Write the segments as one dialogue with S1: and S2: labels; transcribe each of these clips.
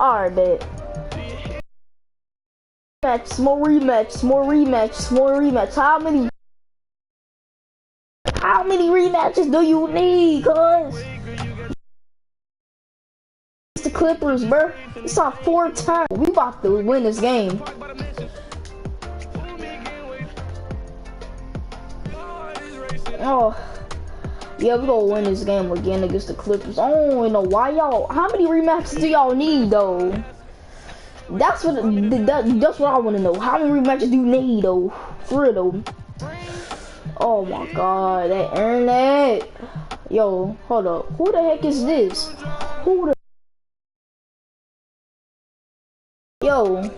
S1: Alright, bet. Rematch, more rematch, more rematch, more rematch. How many rematches do you need, cuz? It's the Clippers, bro. It's our 4th time. We about to win this game. Oh. Yeah, we gonna win this game again against the Clippers. I don't even know why y'all. How many rematches do y'all need though? That's what I want to know. How many rematches do you need though? For real though. Oh my God, that internet. Yo, hold up. Who the heck is this? Who the? Yo.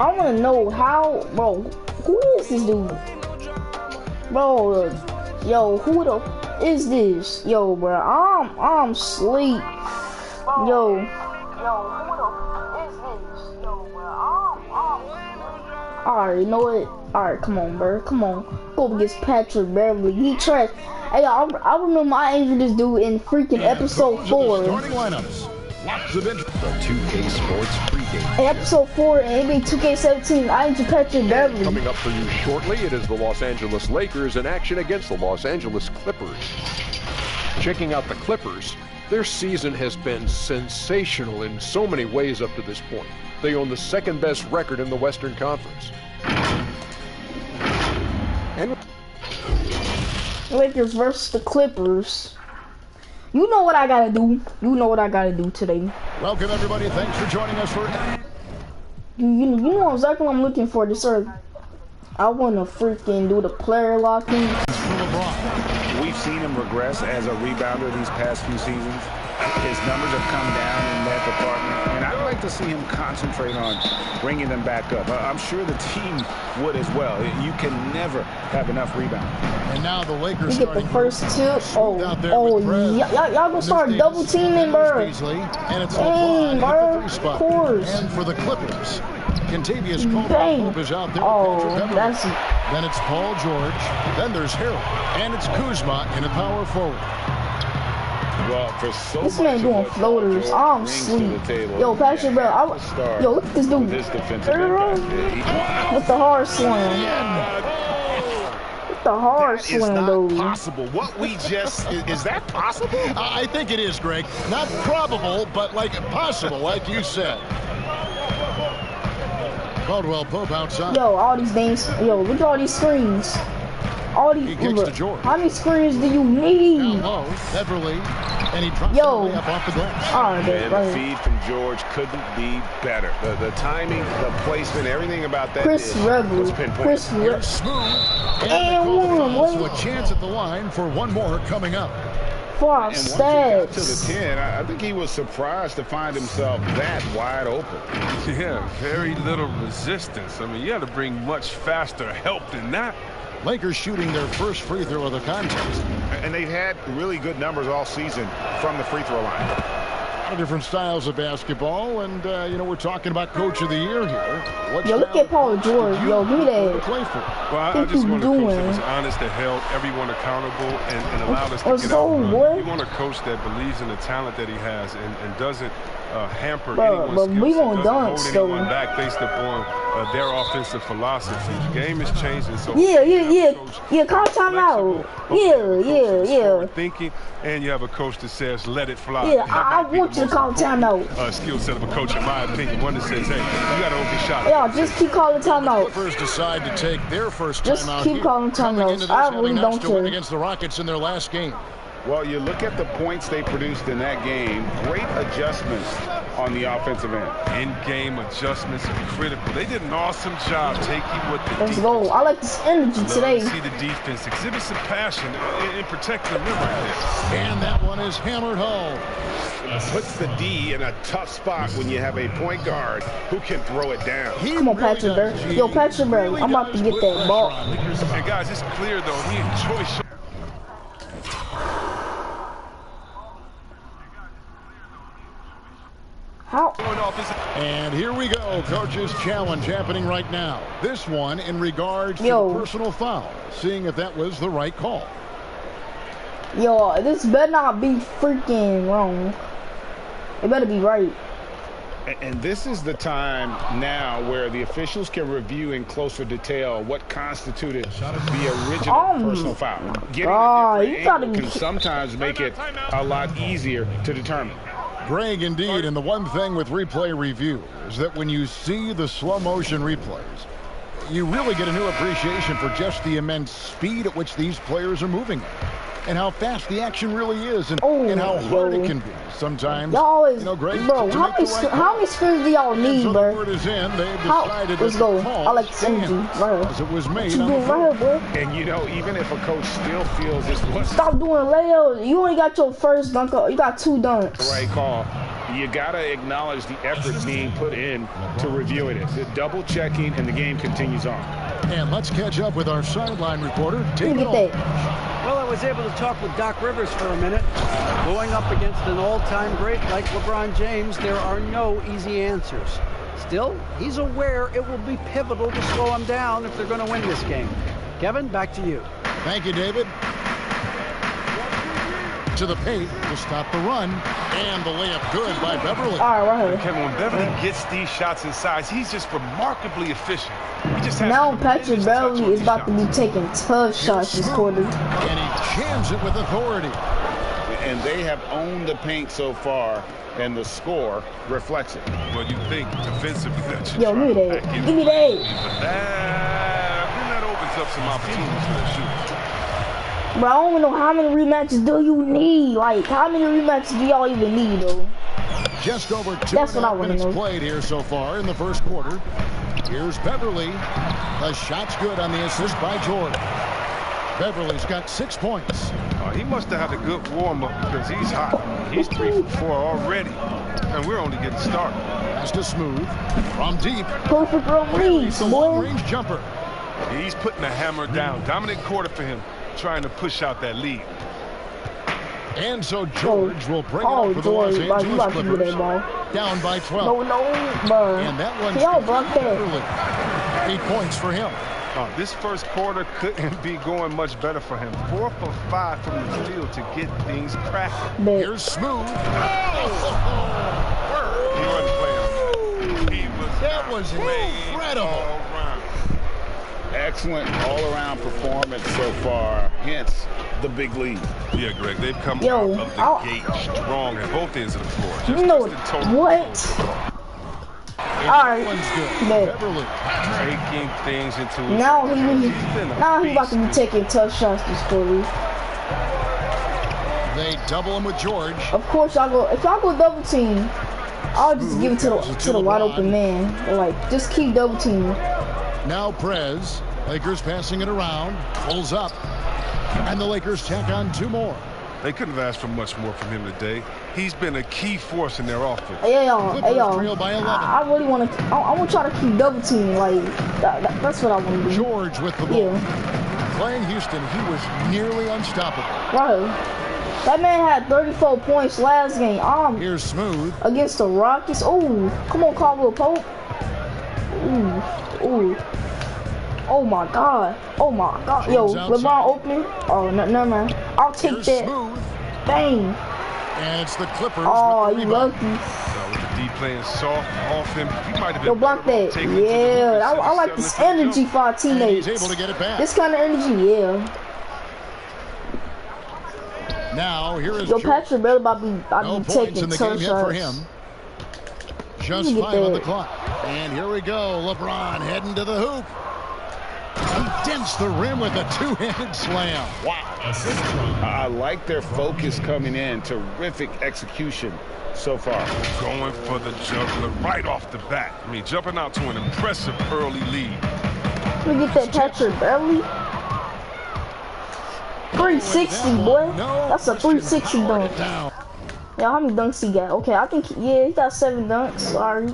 S1: I want to know how, bro. Who is this dude, bro? Yo, who the is this? Yo, bro, I'm sleep. Yo, who the is this? Yo, bro, I'm sleep. Alright, you know what? Alright, come on, bro, come on. Go up against Patrick Beverly. He trash. Hey, I remember I injured this dude in freaking episode 4.
S2: Lots of interest. The 2K Sports pregame.
S1: In episode 4 in NBA 2K17, I injured Patrick Beverly.
S2: Coming up for you shortly, it is the Los Angeles Lakers in action against the Los Angeles Clippers. Checking out the Clippers, their season has been sensational in so many ways up to this point. They own the 2nd best record in the Western Conference. And
S1: Lakers versus the Clippers. You know what I gotta do. You know what I gotta do today.
S3: Welcome everybody. Thanks for joining us for.
S1: You know exactly what I'm looking for this earth. I wanna freaking do the player locking.
S4: We've seen him regress as a rebounder these past few seasons. His numbers have come down in that department, and I'd like to see him concentrate on bringing them back up. I'm sure the team would as well. You can never have enough rebounding.
S3: And now the Lakers
S1: get the first tip. Y'all gonna start double teaming, bro.
S3: And it's
S1: dang, bro. Of course.
S3: And for the Clippers, Kentavious Caldwell is out there.
S1: That's.
S3: Then it's Paul George. Then there's Harold, and it's Kuzma in a power forward.
S4: Well, for so
S1: this man doing floaters. I'm sleep. Yo, Patrick, bro. Yo, look at this dude. With the hard slam. With the hard slam, dude.
S4: Possible. What we just is that possible?
S3: I think it is, Greg. Not probable, but like possible, like you said. Caldwell Pope outside.
S1: Yo, all these things. Yo, look at all these screens. All these. How many screens do you need?
S3: Down low, Beverly, and he drops up off the glass.
S4: And the feed from George couldn't be better. The timing, the placement, everything about that.
S1: Chris Rebel. Chris Rebel.
S3: And one. So a chance at the line for one more coming up.
S1: For our stats.
S4: To the 10, I think he was surprised to find himself that wide open.
S5: Yeah, very little resistance. I mean, you got to bring much faster help than that.
S3: Lakers shooting their first free throw of the contest.
S4: And they've had really good numbers all season from the free throw line.
S3: A lot of different styles of basketball, and you know, we're talking about Coach of the Year here.
S1: Yo, look at Paul George. Yo, give me that.
S5: Well, I just want a coach that was honest, that held everyone accountable, and allowed us to get out. You want a coach that believes in the talent that he has and doesn't hamper anyone's skill set, doesn't hold anyone back based upon their offensive philosophy. The game is changing, so
S1: yeah. Call timeout. Yeah.
S5: Thinking, and you have a coach that says, "Let it fly."
S1: Yeah, I want you to call timeout.
S5: Skill set of a coach, in my opinion, one that says, "Hey, you got to open shot."
S1: Yeah, just keep calling timeout.
S3: Clippers decide to take their first
S1: just
S3: timeout.
S1: Keep calling timeouts. I really don't care.
S3: Against the Rockets in their last game.
S4: Well, you look at the points they produced in that game. Great adjustments on the offensive end.
S5: In-game adjustments are critical. They did an awesome job taking what the
S1: defense. Let's go. I like this energy today.
S5: See the defense exhibit some passion in protecting the rim right there.
S3: And that one is hammered home.
S4: Puts the D in a tough spot when you have a point guard who can throw it down.
S1: Come on, Patrick Bear. Yo, Patrick Bear, I'm about to get that ball.
S5: And guys, it's clear though, he enjoys.
S1: How?
S3: And here we go. Coach's challenge happening right now. This one in regards to the personal foul. Seeing if that was the right call.
S1: Yo, this better not be freaking wrong. It better be right.
S4: And this is the time now where the officials can review in closer detail what constituted the original personal foul. Getting a different angle can sometimes make it a lot easier to determine.
S3: Greg, indeed, and the one thing with replay review is that when you see the slow motion replays, you really get a new appreciation for just the immense speed at which these players are moving and how fast the action really is and how hard it can be sometimes.
S1: Y'all always,
S3: Greg,
S1: bro, how many screens do y'all need, bro? Let's go. I like this energy. Right
S3: here. It was made
S1: what you doing right here, bro?
S4: And you know, even if a coach still feels this was...
S1: Stop doing layups. You only got your first dunk. You got 2 dunks.
S4: Right call. You got to acknowledge the effort being put in to reviewing it. The double checking, and the game continues on.
S3: And let's catch up with our sideline reporter.
S1: Take it on.
S6: Well, I was able to talk with Doc Rivers for a minute. Going up against an all-time great like LeBron James, there are no easy answers. Still, he's aware it will be pivotal to slow him down if they're going to win this game. Kevin, back to you.
S3: Thank you, David. To the paint to stop the run, and the layup good by Beverly.
S1: All right,
S5: Kevin, when Beverly gets these shots inside, he's just remarkably efficient. He just has
S1: now Patrick Beverly is about to be taking tough shots this quarter.
S3: And he jams it with authority.
S4: And they have owned the paint so far, and the score reflects it.
S5: Well, you think defensively that
S1: Yo, give me that. Give me that.
S5: But that opens up some opportunities for the shooter.
S1: Bro, I don't even know how many rematches do you need. Like, how many rematches do y'all even need, though?
S3: Just over 2.5 minutes played here so far in the first quarter. Here's Beverly. The shot's good on the assist by Jordan. Beverly's got 6 points.
S5: He must have had a good warm-up because he's hot. He's 3 for 4 already, and we're only getting started.
S3: Pass to Smooth from deep.
S1: Perfect release,
S3: the long-range jumper.
S5: He's putting the hammer down. Dominant quarter for him, trying to push out that lead.
S3: And so George will bring it up for the Los Angeles Clippers. Down by 12.
S1: No, bro.
S3: And that one's
S1: y'all blocked that.
S3: 8 points for him.
S5: This first quarter couldn't be going much better for him. 4 for 5 from the field to get things cracking.
S3: Here's Smooth.
S5: He wasn't playing.
S3: That was incredible.
S4: Excellent all-around performance so far, hence the big lead.
S5: Yeah, Greg, they've come out of the gate strong at both ends of the floor.
S1: You know what? All right,
S5: Beverly taking things into his
S1: now he's about to be taking tough shots this quarter.
S3: They double him with George.
S1: Of course, if y'all go double team, I'll just give it to the wide open man. Like, just keep double teaming.
S3: Now Prez, Lakers passing it around, pulls up, and the Lakers tack on 2 more.
S5: They couldn't have asked for much more from him today. He's been a key force in their offense.
S1: Hey y'all, I really want to. I want y'all to keep double teaming. Like that's what I want to do.
S3: George with the ball. Playing Houston, he was nearly unstoppable.
S1: Right. That man had 34 points last game.
S3: Here's Smooth
S1: against the Rockets. Oh, come on, Caldwell Pope. Ooh. Oh my God. Oh my God. Yo, LeBron open. Oh, no, man. I'll take that.
S3: Smooth.
S1: Bang.
S3: And it's the Clippers.
S1: Oh, you lucky.
S5: With the D playing soft off him, he might have been.
S1: Yo, block that. Yeah, I like this energy for our teammates.
S3: He's able to get it back.
S1: This kind of energy, yeah.
S3: Now here is
S1: Patrick Beverly about to be taking tough shots
S3: for him. Just 5 on the clock. And here we go. LeBron heading to the hoop. He dents the rim with a 2-handed slam. Wow.
S4: I like their focus coming in. Terrific execution so far.
S5: Going for the juggler right off the bat. I mean, jumping out to an impressive early lead.
S1: Let me get that Patrick Beverly. 360, boy. That's a 360 dunk. Yeah, how many dunks he got? Okay, I think, he got 7 dunks. Sorry.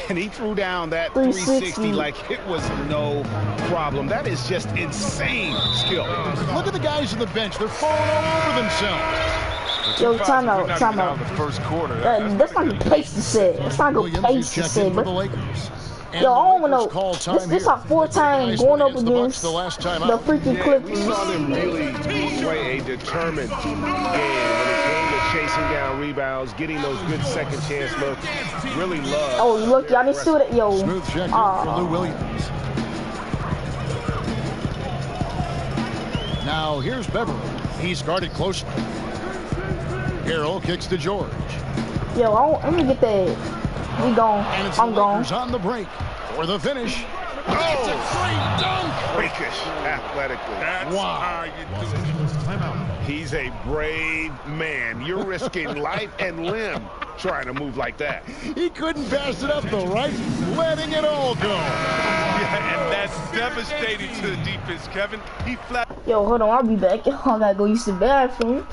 S4: And he threw down that 360 like it was no problem. That is just insane skill.
S3: Look at the guys on the bench. They're falling all over themselves.
S1: Yo, time out.
S5: The first quarter.
S1: That's not a good pace to set. That's not a good pace to set, bro. Yo, I don't know. This our fourth time going up against the freaking Clippers.
S7: We saw them really play a determined game when it came to chasing down rebounds, getting those good second chance looks. Really love.
S1: Oh, look, y'all didn't see that. Yo.
S3: Smooth check for Lou Williams. Now here's Beverly. He's guarded closely. Harrell kicks to George.
S1: Yo, I'm gonna get that. We gone. I'm gone.
S3: On the break for the finish.
S7: Oh, it's a great dunk. Freakish athletically.
S5: That's how you do it.
S7: He's a brave man. You're risking life and limb trying to move like that.
S3: He couldn't pass it up though, right? Letting it all go.
S5: Yeah, and that's devastating to the defense, Kevin. He flat.
S1: Yo, hold on, I'll be back. I gotta go use the bathroom.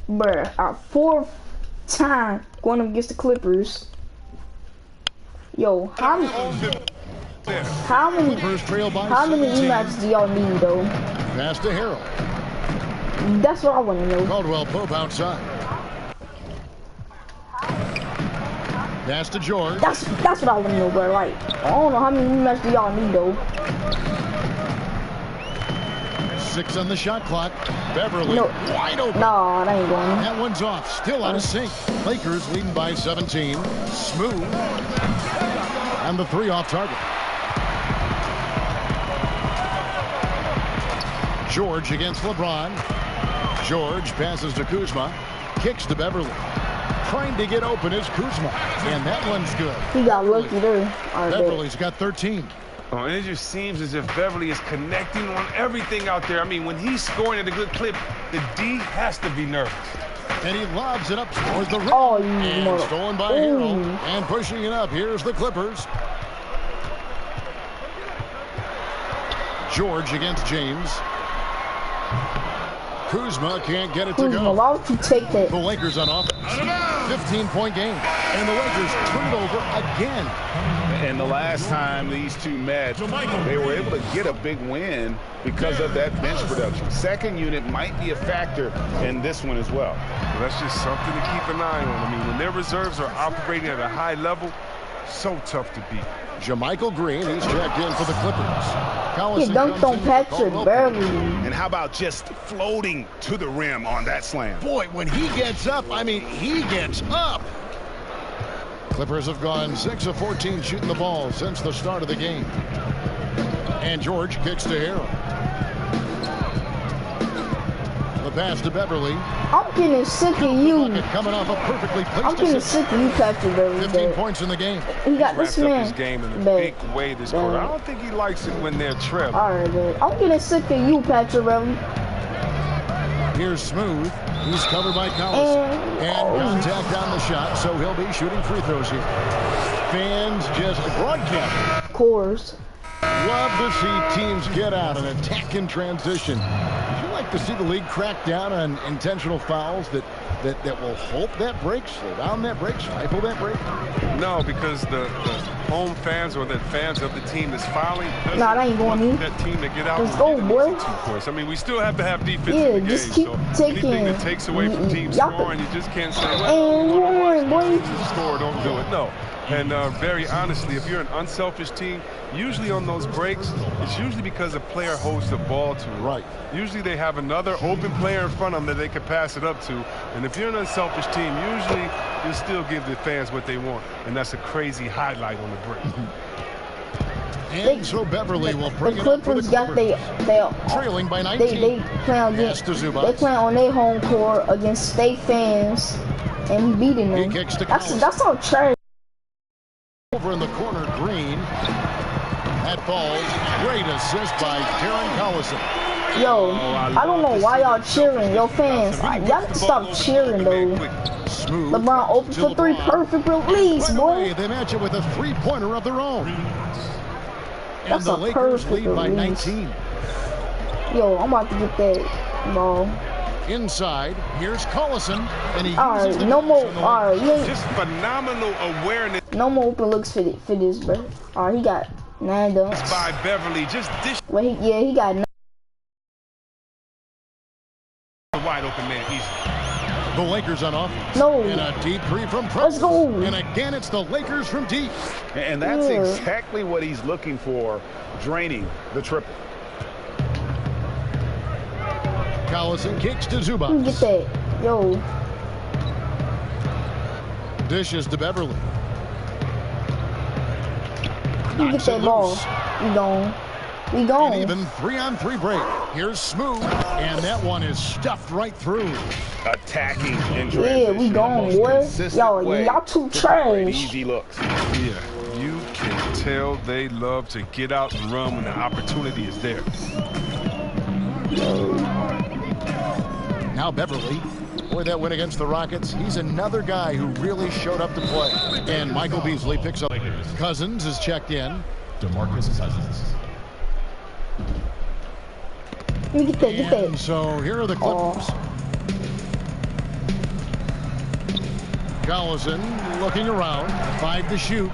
S1: Bruh, our 4th time going up against the Clippers. Yo, how many rematches do y'all need though?
S3: Pass to Harrell.
S1: That's what I want to know.
S3: Caldwell Pope outside. Pass to George.
S1: That's what I want to know, bro. Like, I don't know how many rematches do y'all need though.
S3: 6 on the shot clock. Beverly wide open.
S1: Nah, that ain't going.
S3: That one's off. Still out of sync. Lakers leading by 17. Smooth. And the 3 off target. George against LeBron. George passes to Kuzma. Kicks to Beverly. Trying to get open is Kuzma. And that one's good.
S1: He got lucky there.
S3: Beverly's got 13.
S7: Oh, and it just seems as if Beverly is connecting on everything out there. I mean, when he's scoring at a good clip, the D has to be nervous.
S3: And he lobs it up towards the rim.
S1: Oh,
S3: and stolen by Harrell. And pushing it up. Here's the Clippers. George against James. Kuzma can't get it to go.
S1: Why would you take that?
S3: The Lakers on offense. 15-point game. And the Lakers turn it over again.
S4: And the last time these two met, they were able to get a big win because of that bench production. Second unit might be a factor in this one as well.
S5: That's just something to keep an eye on. I mean, when their reserves are operating at a high level, so tough to beat.
S3: JaMychal Green, he's checked in for the Clippers.
S1: He dunked on Patrick Beverly.
S4: And how about just floating to the rim on that slam?
S3: Boy, when he gets up, I mean, he gets up. Clippers have gone 6 of 14 shooting the ball since the start of the game. And George kicks to Harrell. The pass to Beverly.
S1: I'm getting sick of you.
S3: Coming off a perfectly placed
S1: I'm getting sick of you, Patrick Beverly.
S3: 15 points in the game.
S1: He got this man.
S5: His game in a big way this quarter. I don't think he likes it when they're trailing.
S1: All right, man. I'm getting sick of you, Patrick Beverly.
S3: Here's Smooth. He's covered by Collison. And contact on the shot, so he'll be shooting free throws here. Fans just broadcast.
S1: Of course.
S3: Love to see teams get out and attack in transition. Would you like to see the league crack down on intentional fouls that will halt that break, slow down that break, stifle that break?
S5: No, because the home fans or the fans of the team that's fouling
S1: that ain't going in.
S5: That team to get out.
S1: Let's go, boy.
S5: I mean, we still have to have defense in the game.
S1: Just keep taking.
S5: Anything that takes away from team scoring, you just can't say,
S1: score,
S5: don't do it. No. And very honestly, if you're an unselfish team, usually on those breaks, it's usually because a player holds the ball too right. Usually they have another open player in front of them that they can pass it up to. And if you're an unselfish team, usually you'll still give the fans what they want. And that's a crazy highlight on the break.
S3: And so Beverly will bring it up for the Clippers. Trailing by 19.
S1: They play on their home court against state fans, and he beating them.
S3: He kicks to
S1: that's all trash.
S3: Over in the corner, Green. That falls. Great assist by Darren Collison.
S1: Yo, I don't know why y'all cheering. Yo, fans, y'all need to stop cheering, though.
S3: Smooth.
S1: LeBron open for 3, perfect release, boy.
S3: They match it with a 3-pointer of their own. And
S1: That's
S3: the
S1: a
S3: Lakers lead
S1: perfect
S3: by
S1: release.
S3: 19.
S1: Yo, I'm about to get that ball.
S3: Inside, here's Collison, and he
S1: all right, no more. All right,
S5: just phenomenal awareness.
S1: No more open looks for this, bro. All right, he got 9 dunks.
S5: By Beverly, just dish.
S1: Well, he got 9.
S5: Wide open man, easy.
S3: The Lakers on offense.
S1: No.
S3: And a deep 3 from Preston.
S1: Let's go.
S3: And again, it's the Lakers from deep.
S4: And that's exactly what he's looking for, draining the triple.
S3: Collison kicks to Zubac.
S1: Get that. Yo.
S3: Dishes to Beverly.
S1: Get that ball. We gone.
S3: And even 3-on-3 break. Here's Smooth. And that one is stuffed right through.
S4: Attacking in transition.
S1: Yeah, we gone, boy. Yo, y'all too trash.
S4: Easy looks.
S5: Yeah, you can tell they love to get out and run when the opportunity is there.
S3: Now Beverly, boy, that win against the Rockets, he's another guy who really showed up to play. And Michael Beasley picks up. Cousins is checked in.
S8: DeMarcus Cousins.
S1: Get that.
S3: So here are the Clippers. Collison looking around. 5 to shoot.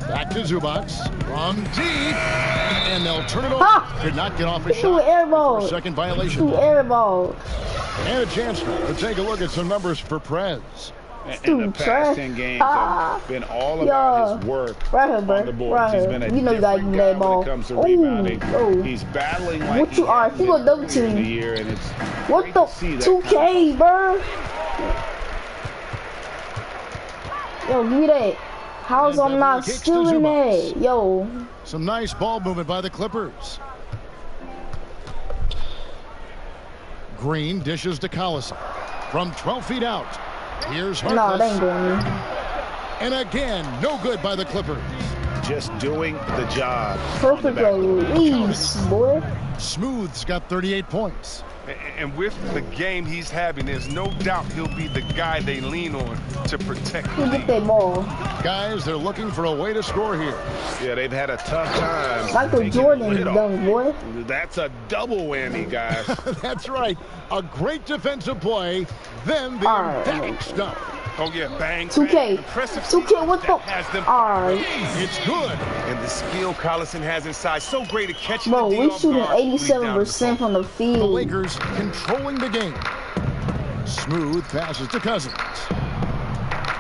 S3: Back to Zubac. From deep. And they'll turn it over.
S1: Ha!
S3: Could not get off a shot.
S1: Air ball.
S3: Second violation.
S1: Air ball.
S3: And a chance to take a look at some numbers for Prez.
S4: And the past 10 games have been all about his work on the boards. He's been a different guy when it comes to rebounding. He's battling like
S1: what you are? He go double team.
S4: Year, and it's
S1: what the 2K, bro? Yo, give me that. How's I'm not stealing that? Yo.
S3: Some nice ball movement by the Clippers. Green dishes to Collison from 12 feet out. Here's Harkless.
S1: No, they ain't going in.
S3: And again, no good by the Clippers.
S4: Just doing the job.
S1: Perfect release, boy.
S3: Smooth's got 38 points.
S5: And with the game he's having, there's no doubt he'll be the guy they lean on to protect the lead.
S1: Get that ball.
S3: Guys, they're looking for a way to score here.
S4: Yeah, they've had a tough time.
S1: Michael Jordan done, boy.
S4: That's a double whammy, guys.
S3: That's right. A great defensive play, then the emphatic stop.
S5: Oh, yeah, bang,
S1: 2K.
S5: bang. Impressive
S1: 2K, what the? Alright.
S3: It's good.
S5: And the skill Collison has inside, so great at catching
S1: Bro,
S5: the
S1: we shooting 87% from the field.
S3: The Lakers controlling the game. Smooth passes to Cousins.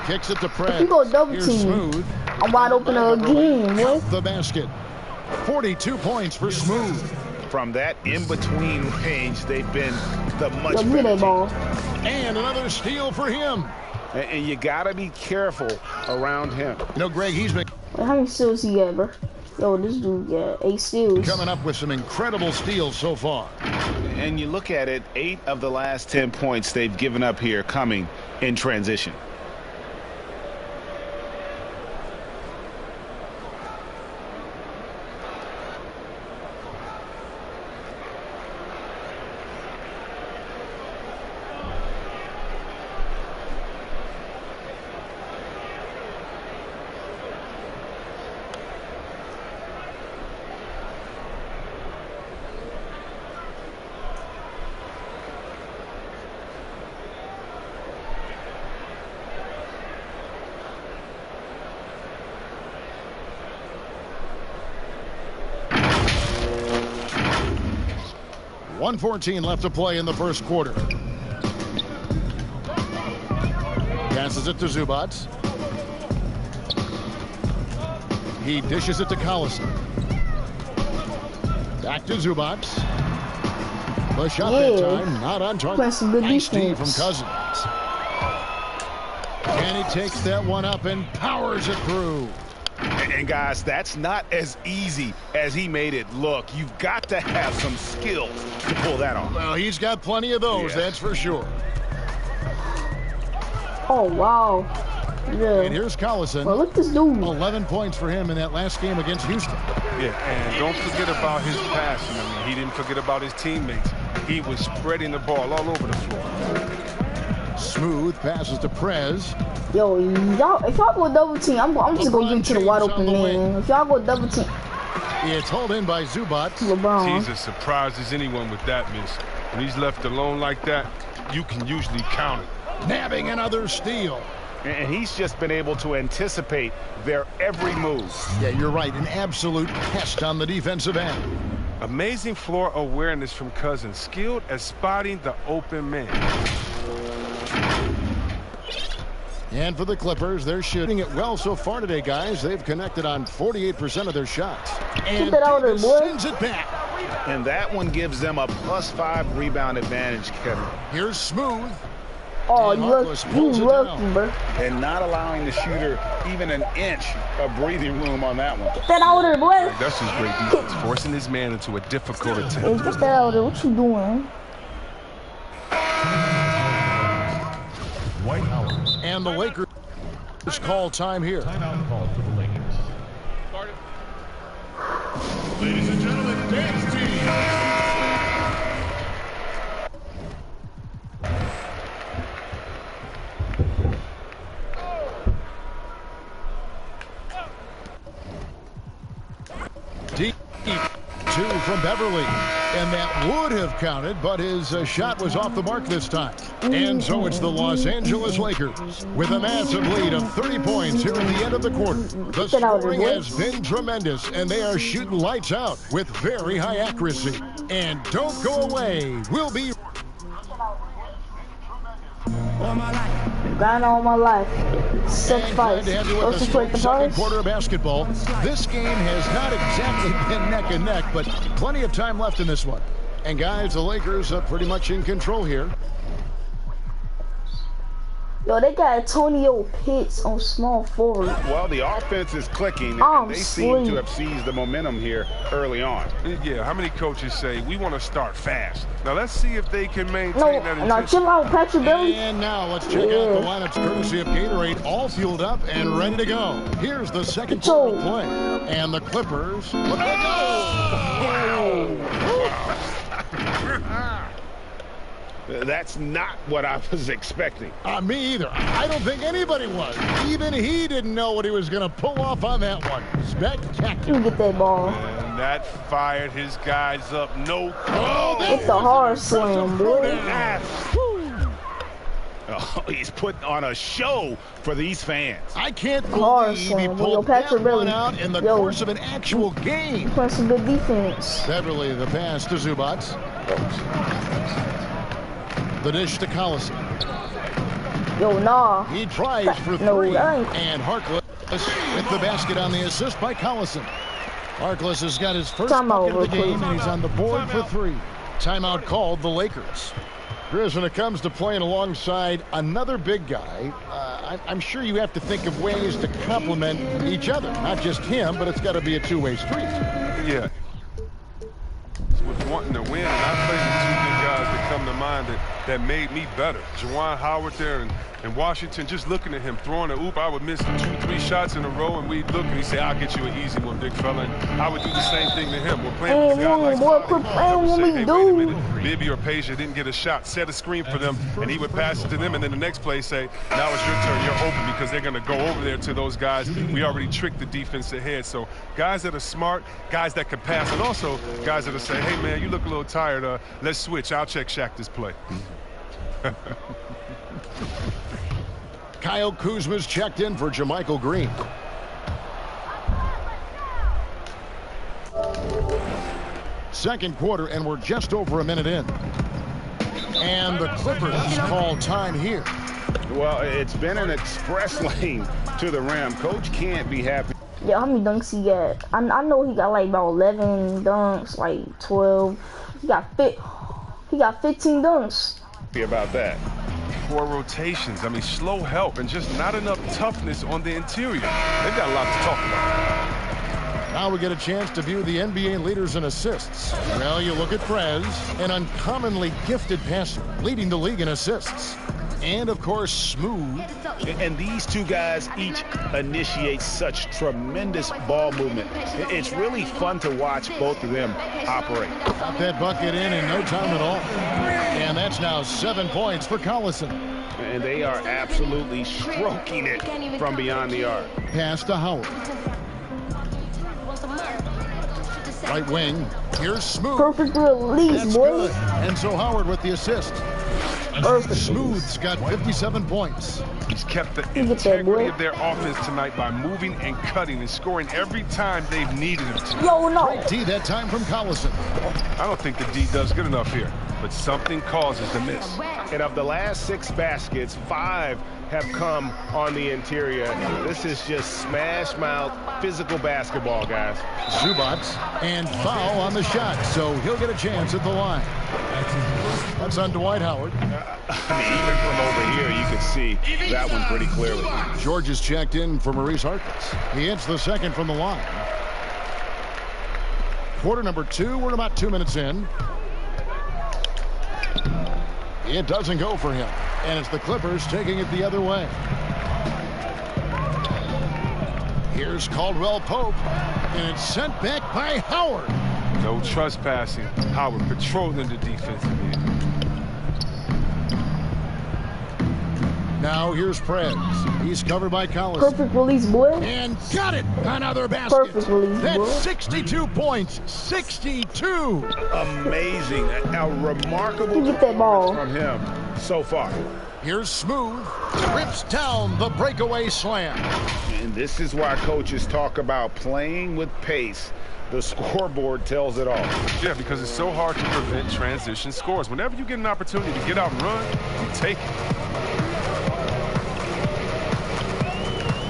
S3: Kicks it to Prez.
S1: You go double
S3: Here's
S1: team.
S3: Smooth.
S1: I'm wide open again, boy.
S3: The basket. 42 points for Smooth.
S4: From that in-between range, they've been the much
S1: Yo,
S4: better
S1: that ball.
S3: And another steal for him.
S4: And you got to be careful around him.
S3: You know, Greg, he's been
S1: How many steals he got, bro? Yo, this dude got 8 steals.
S3: coming up with some incredible steals so far.
S4: And you look at it, 8 of the last 10 points they've given up here coming in transition.
S3: .114 left to play in the first quarter. Passes it to Zubac. He dishes it to Collison. Back to Zubac. The shot that time, not on target.
S1: Some good
S3: nice D from
S1: defense.
S3: Cousins. And he takes that one up and powers it through.
S4: And guys, that's not as easy as he made it look. You've got to have some skills to pull that off.
S3: Well, he's got plenty of those, that's for sure.
S1: Oh, wow. Yeah.
S3: And here's Collison.
S1: Well, look at this dude.
S3: 11 points for him in that last game against Houston.
S5: Yeah, and don't forget about his passing. I mean, he didn't forget about his teammates. He was spreading the ball all over the floor.
S3: Smooth passes to Prez.
S1: Yo, y'all, if y'all go double team, I'm just gonna give it to the wide open man. If y'all go double team,
S3: It's hauled in by Zubac.
S1: LeBron.
S5: He's as surprised as anyone with that miss. When he's left alone like that, you can usually count it.
S3: Nabbing another steal.
S4: And he's just been able to anticipate their every move.
S3: Yeah, you're right. An absolute pest on the defensive end.
S5: Amazing floor awareness from Cousins, skilled at spotting the open man.
S3: And for the Clippers, they're shooting it well so far today, guys. They've connected on 48% of their shots. And
S1: Keep it out there, boy.
S3: sends it back.
S4: And that one gives them a +5 rebound advantage, Kevin.
S3: Here's Smooth.
S1: Oh,
S3: And
S1: you
S3: Harkless pulls it
S1: lucky,
S3: down.
S1: bro.
S4: And not allowing the shooter even an inch of breathing room on that one.
S1: Get that out there, boy.
S5: That's just great defense, forcing his man into a difficult attempt.
S1: Hey, get that out there. What you doing?
S8: White House.
S3: And the Lakers call time here.
S8: Timeout call for the Lakers. Ladies and gentlemen, dance team.
S3: Deep two from Beverly. And And that would have counted, but his shot was off the mark this time. And so it's the Los Angeles Lakers with a massive lead of 30 points here at the end of the quarter. The scoring has been tremendous, and they are shooting lights out with very high accuracy. And don't go away. We'll be
S1: grind all my life. Such fights.
S3: With the second quarter of basketball. This game has not exactly been neck and neck, but plenty of time left in this one. And guys, the Lakers are pretty much in control here.
S1: Yo, they got Antonio Pitts on small forward.
S4: Well, the offense is clicking, and they seem to have seized the momentum here early on.
S5: Yeah, how many coaches say, we want to start fast? Now, let's see if they can maintain that intensity.
S1: No, chill out, Patrick Billy.
S3: And now let's check out the lineups courtesy of Gatorade, all fueled up and ready to go. Here's the second quarter play. And the Clippers, look at
S7: That's not what I was expecting.
S3: Me either. I don't think anybody was. Even he didn't know what he was going to pull off on that one. Spectacular.
S1: You get that ball.
S5: And that fired his guys up. No.
S1: It's a hard slam, boy.
S4: Oh, he's put on a show for these fans.
S3: I can't believe he pulled that one out in the course of an actual game.
S1: Playing some good defense.
S3: Beverly, the pass to Zubac. The dish to Collison.
S1: Yo, nah.
S3: He tries for three. And Harkless with the basket on the assist by Collison. Harkless has got his first bucket of the game, and he's on the board for three. Timeout called the Lakers. Chris, when it comes to playing alongside another big guy, I'm sure you have to think of ways to complement each other. Not just him, but it's got to be a two-way street.
S5: Yeah. Was wanting to win, and I played with two big guys that come to mind that made me better. Juwan Howard there in Washington, just looking at him throwing a oop, I would miss 2-3 shots in a row, and we'd look and he'd say, I'll get you an easy one, big fella. And I would do the same thing to him. We're playing with a guy like Bibby or Peja didn't get a shot, set a screen for them, and he would pass it to them, and then the next play say, now it's your turn, you're open, because they're going to go over there to those guys. We already tricked the defense ahead. So guys that are smart, guys that can pass, and also guys that will say, hey, man, you look a little tired. Let's switch. I'll check Shaq this play.
S3: Kyle Kuzma's checked in for JaMychal Green. Second quarter, and we're just over a minute in. And the Clippers call time here.
S4: Well, it's been an express lane to the rim. Coach can't be happy.
S1: Yeah, how many dunks he got? I know he got like about 11 dunks, like 12. He got 15 dunks.
S4: About that.
S5: 4 rotations. I mean, slow help and just not enough toughness on the interior. They've got a lot to talk about.
S3: Now we get a chance to view the NBA leaders in assists. Well, you look at Prez, an uncommonly gifted passer, leading the league in assists. And, of course, Smooth.
S4: And these two guys each initiate such tremendous ball movement. It's really fun to watch both of them operate.
S3: Got that bucket in no time at all. And that's now 7 points for Collison.
S4: And they are absolutely stroking it from beyond the arc.
S3: Pass to Howard. Right wing. Here's Smooth.
S1: Perfect release, boy.
S3: And so Howard with the assist.
S1: Perfect.
S3: Smooth's got 57 points.
S5: He's kept the integrity of their offense tonight by moving and cutting and scoring every time they've needed him to.
S1: Yo, no.
S3: Great D that time from Collison.
S5: I don't think the D does good enough here, but something causes the miss.
S7: And of the last 6 baskets, 5 have come on the interior. This is just smash mouth physical basketball, guys.
S3: Zubac and foul on the shot, so he'll get a chance at the line. That's on Dwight Howard.
S4: I mean, even from over here, you can see that one pretty clearly.
S3: George is checked in for Maurice Harkless. He hits the second from the line. Quarter number 2, we're about 2 minutes in. It doesn't go for him, and it's the Clippers taking it the other way. Here's Caldwell Pope, and it's sent back by Howard.
S5: No trespassing. Howard patrolling the defensive end.
S3: Now here's Prez. He's covered by Collison.
S1: Perfect release, boy.
S3: And got it. Another basket.
S1: Perfect release,
S3: That's
S1: boy.
S3: 62 points. 62.
S7: Amazing. A remarkable
S1: You get that ball.
S7: from him so far.
S3: Here's Smooth. Rips down the breakaway slam.
S7: And this is why coaches talk about playing with pace. The scoreboard tells it all.
S5: Yeah, because it's so hard to prevent transition scores. Whenever you get an opportunity to get out and run, you take it.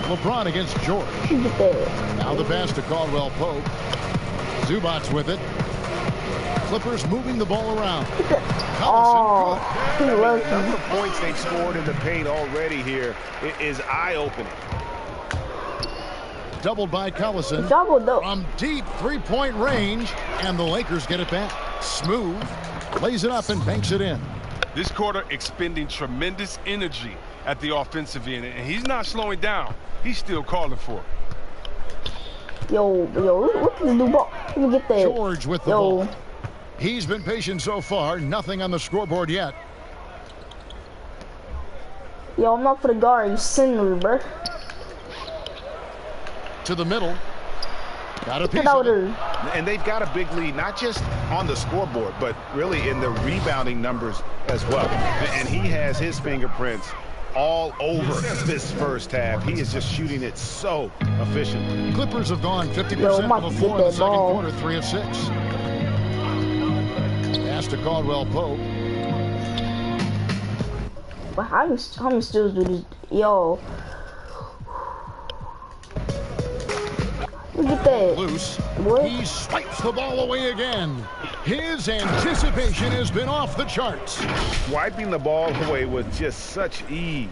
S3: LeBron against George.
S1: You get that.
S3: Now the pass to Caldwell Pope. Zubats with it. Clippers moving the ball around.
S1: Oh, he
S7: The
S1: lucky.
S7: number of points they've scored in the paint already here is eye-opening.
S3: Doubled by Collison.
S1: Double though.
S3: From deep three-point range, and the Lakers get it back. Smooth lays it up and banks it in.
S5: This quarter expending tremendous energy at the offensive end, and he's not slowing down. He's still calling for it.
S1: Yo, look at the new ball. Let me get that.
S3: George with the ball. He's been patient so far. Nothing on the scoreboard yet.
S1: Yo, I'm not for the guard. You center, bro.
S3: To the middle. Got a piece
S1: Get out
S3: of it.
S1: there.
S7: And they've got a big lead, not just on the scoreboard, but really in the rebounding numbers as well. And he has his fingerprints all over this first half. He is just shooting it so efficiently.
S3: Clippers have gone 50%
S1: Yo, I'm
S3: for
S1: about
S3: the
S1: to
S3: floor
S1: get
S3: in the
S1: that
S3: second
S1: ball.
S3: quarter, 3 of 6. Pass to Caldwell Pope.
S1: But how many steals do this? Yo. Look at that.
S3: Loose.
S1: What?
S3: He swipes the ball away again. His anticipation has been off the charts.
S7: Wiping the ball away with just such ease.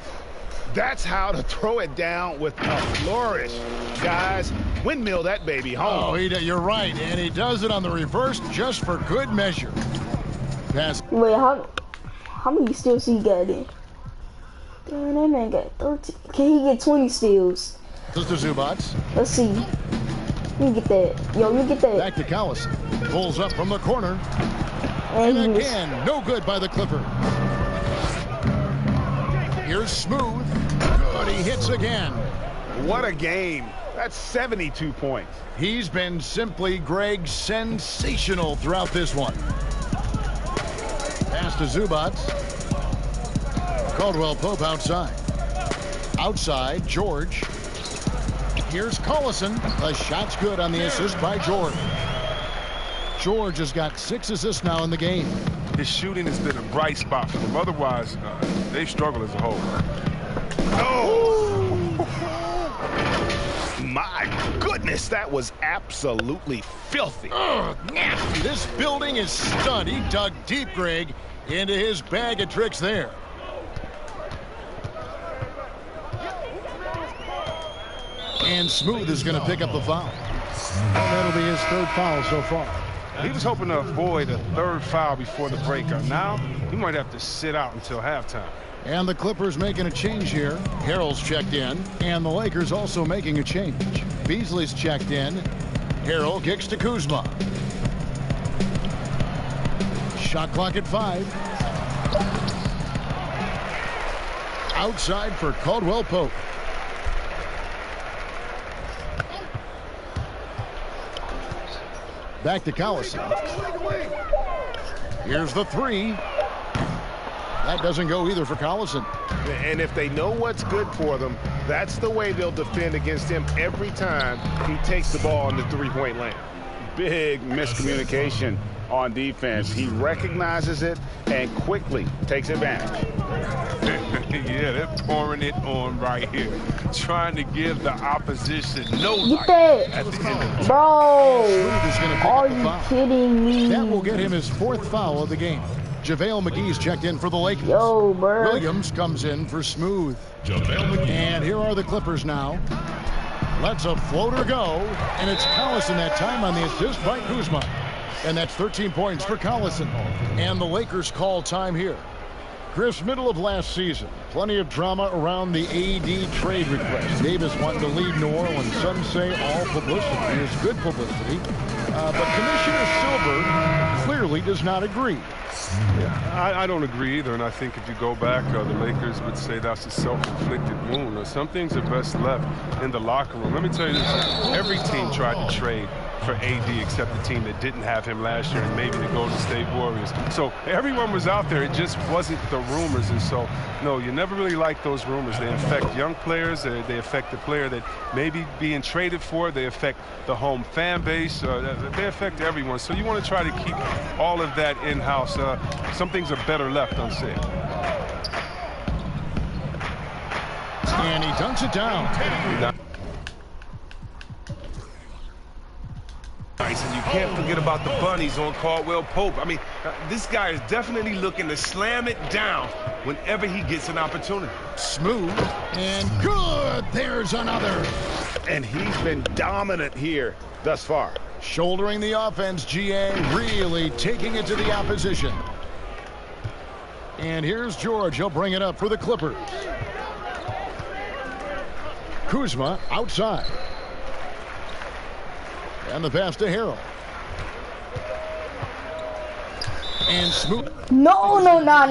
S7: That's how to throw it down with a flourish. Guys, windmill that baby home.
S3: Oh, you're right, and he does it on the reverse just for good measure. Pass.
S1: Wait, how many steals he got in? Damn, that man got 13. Can he get 20 steals?
S3: This to Zubats.
S1: Let's see. Let me get that. Yo, let me get that.
S3: Back to Collison. Pulls up from the corner.
S1: And
S3: And
S1: he was,
S3: again, no good by the Clipper. Here's Smooth. Good, he hits again.
S7: What a game. That's 72 points.
S3: He's been simply, Greg, sensational throughout this one. Pass to Zubats. Caldwell Pope outside. Outside, George. Here's Collison. The shot's good on the assist by George. George has got 6 assists now in the game.
S5: His shooting has been a bright spot for them. Otherwise, they've struggled as a whole.
S7: Oh! My goodness, that was absolutely filthy.
S3: Ugh, nasty. This building is stunned. He dug deep, Greg, into his bag of tricks there. And Smooth is going to pick up the foul. And that'll be his 3rd foul so far.
S5: He was hoping to avoid a 3rd foul before the breakout. Now, he might have to sit out until halftime.
S3: And the Clippers making a change here. Harrell's checked in, and the Lakers also making a change. Beasley's checked in. Harrell kicks to Kuzma. Shot clock at 5. Outside for Caldwell Pope. Back to Collison. Here's the 3. That doesn't go either for Collison.
S7: And if they know what's good for them, that's the way they'll defend against him every time he takes the ball in the three-point lane. Big miscommunication on defense. He recognizes it and quickly takes advantage.
S5: Yeah, they're pouring it on right here. Trying to give the opposition no
S1: get
S5: life
S1: that.
S5: at the end of the
S1: Bro.
S3: Smooth is going to pick
S1: Are
S3: up the
S1: you
S3: foul.
S1: kidding me?
S3: That will get him his 4th foul of the game. JaVale McGee's checked in for the Lakers.
S1: Yo, bro.
S3: Williams comes in for Smooth.
S8: JaVale McGee.
S3: And here are the Clippers now. Lets a floater go, and it's Collison that time on the assist by Kuzma. And that's 13 points for Collison. And the Lakers call time here. Chris, middle of last season, plenty of drama around the AD trade request. Davis wanting to leave New Orleans. Some say all publicity is good publicity. But Commissioner Silver clearly clearly does not agree.
S5: Yeah, I don't agree either, and I think if you go back, the Lakers would say that's a self-inflicted wound. Some things are best left in the locker room. Let me tell you this, every team tried to trade for AD except the team that didn't have him last year and maybe the Golden State Warriors. So everyone was out there. It just wasn't the rumors. And so, no, you never really like those rumors. They affect young players. They affect the player that may be being traded for. They affect the home fan base. They affect everyone. So you want to try to keep all of that in-house. Some things are better left unsaid.
S3: And he dunks it down.
S9: Nice, and you can't forget about the bunnies on Caldwell Pope. I mean, this guy is definitely looking to slam it down whenever he gets an opportunity.
S3: Smooth and good. There's another.
S7: And he's been dominant here thus far.
S3: Shouldering the offense, GA really taking it to the opposition. And here's George. He'll bring it up for the Clippers. Kuzma outside. And the pass to Harrell. And Smooth.
S1: No, nah.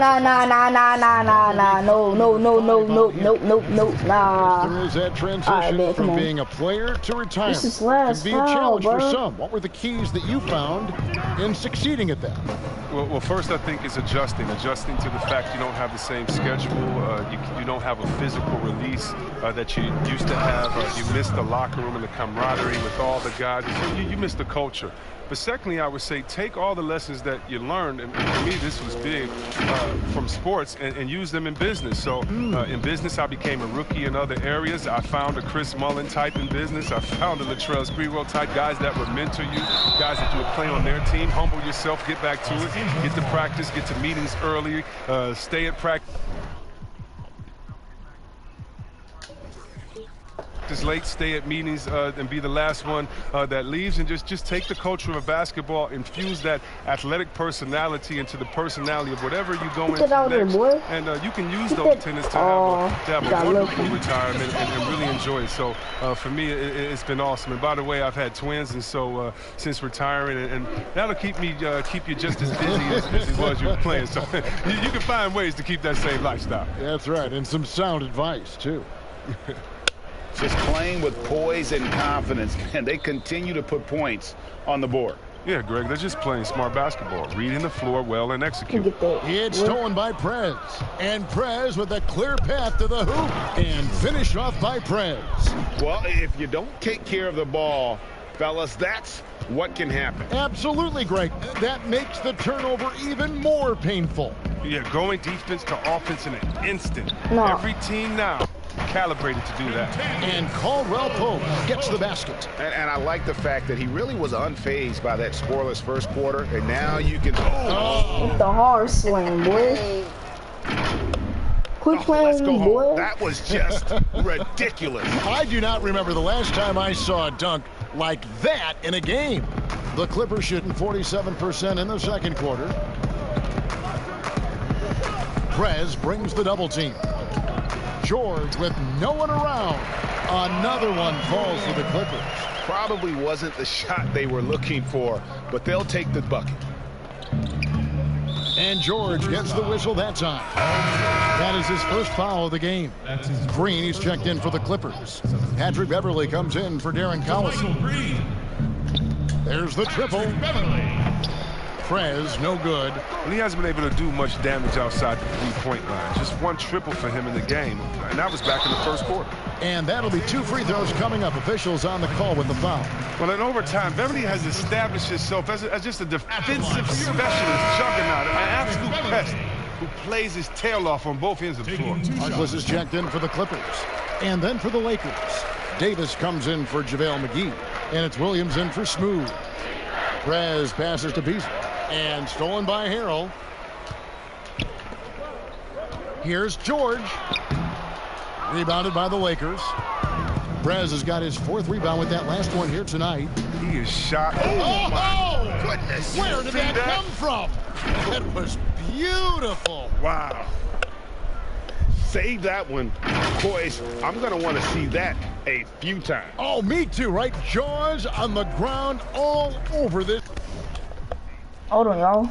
S3: There is that transition from being a player to retirement.
S1: This is last
S3: It can be a challenge
S1: foul,
S3: for
S1: bro.
S3: some. What were the keys that you found in succeeding at that?
S5: Well, first I think it's adjusting to the fact you don't have the same schedule. You don't have a physical release that you used to have. You miss the locker room and the camaraderie with all the guys. You miss the culture. But secondly, I would say take all the lessons that you learned, and for me this was big, from sports, and use them in business. So in business, I became a rookie in other areas. I found a Chris Mullin type in business. I found a Latrell Sprewell type, guys that would mentor you, guys that you would play on their team. Humble yourself, get back to it, get to practice, get to meetings early, stay at practice late, stay at meetings, and be the last one that leaves, and just take the culture of basketball, infuse that athletic personality into the personality of whatever you go into next, and you can use those tendencies to have a wonderful retirement and really enjoy it. So for me, it's been awesome. And by the way, I've had twins, and so since retiring, and that'll keep you just as busy as it was you were playing. So you can find ways to keep that same lifestyle.
S3: That's right, and some sound advice too.
S7: Just playing with poise and confidence, and they continue to put points on the board.
S5: Yeah, Greg, they're just playing smart basketball, reading the floor well and executing.
S3: It's stolen by Prez, and Prez with a clear path to the hoop, and finished off by Prez.
S7: Well, if you don't take care of the ball, fellas, that's what can happen.
S3: Absolutely, Greg. That makes the turnover even more painful.
S5: Yeah, going defense to offense in an instant.
S1: No.
S5: Every team now calibrated to do that.
S3: And Caldwell Pope gets the basket.
S7: And I like the fact that he really was unfazed by that scoreless first quarter, and now you can...
S1: With the hard slam, boy. Quit playing
S7: let's
S1: with
S7: go
S1: me,
S7: home.
S1: boy.
S7: That was just ridiculous.
S3: I do not remember the last time I saw a dunk like that in a game. The Clippers shooting 47% in the second quarter. Prez brings the double team. George with no one around. Another one falls for the Clippers.
S7: Probably wasn't the shot they were looking for, but they'll take the bucket.
S3: And George gets the whistle that time. That is his first foul of the game. Green, he's checked in for the Clippers. Patrick Beverly comes in for Darren Collison. There's the triple. Prez, no good.
S5: And he hasn't been able to do much damage outside the three-point line. Just one triple for him in the game, and that was back in the first quarter.
S3: And that'll be 2 free throws coming up. Officials on the call with the foul.
S5: Well, in overtime, Beverly has established himself as just a defensive specialist, juggernaut, an absolute pest who plays his tail off on both ends of the floor.
S3: Harkless is checked in for the Clippers. And then for the Lakers, Davis comes in for JaVale McGee. And it's Williams in for Smooth. Prez passes to Beasley. And stolen by Harrell. Here's George. Rebounded by the Lakers. Prez has got his 4th rebound with that last one here tonight.
S5: He is shot.
S3: Oh, my goodness. Where did that come from? That was beautiful.
S7: Wow. Save that one. Boys, I'm going to want to see that a few times.
S3: Oh, me too, right? Jaws on the ground all over this.
S1: Hold on, y'all.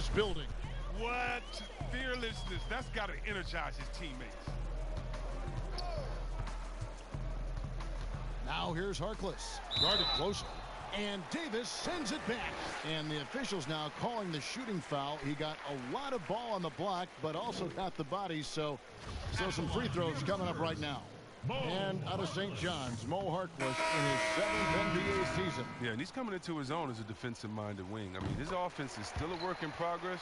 S3: building.
S5: What fearlessness. That's got to energize his teammates.
S3: Now here's Harkless, guarded closely, and Davis sends it back. And the officials now calling the shooting foul. He got a lot of ball on the block, but also got the body, so some free throws coming up right now. And out of St. John's, Mo Harkless in his 7th NBA season.
S5: Yeah, and he's coming into his own as a defensive-minded wing. I mean, his offense is still a work in progress,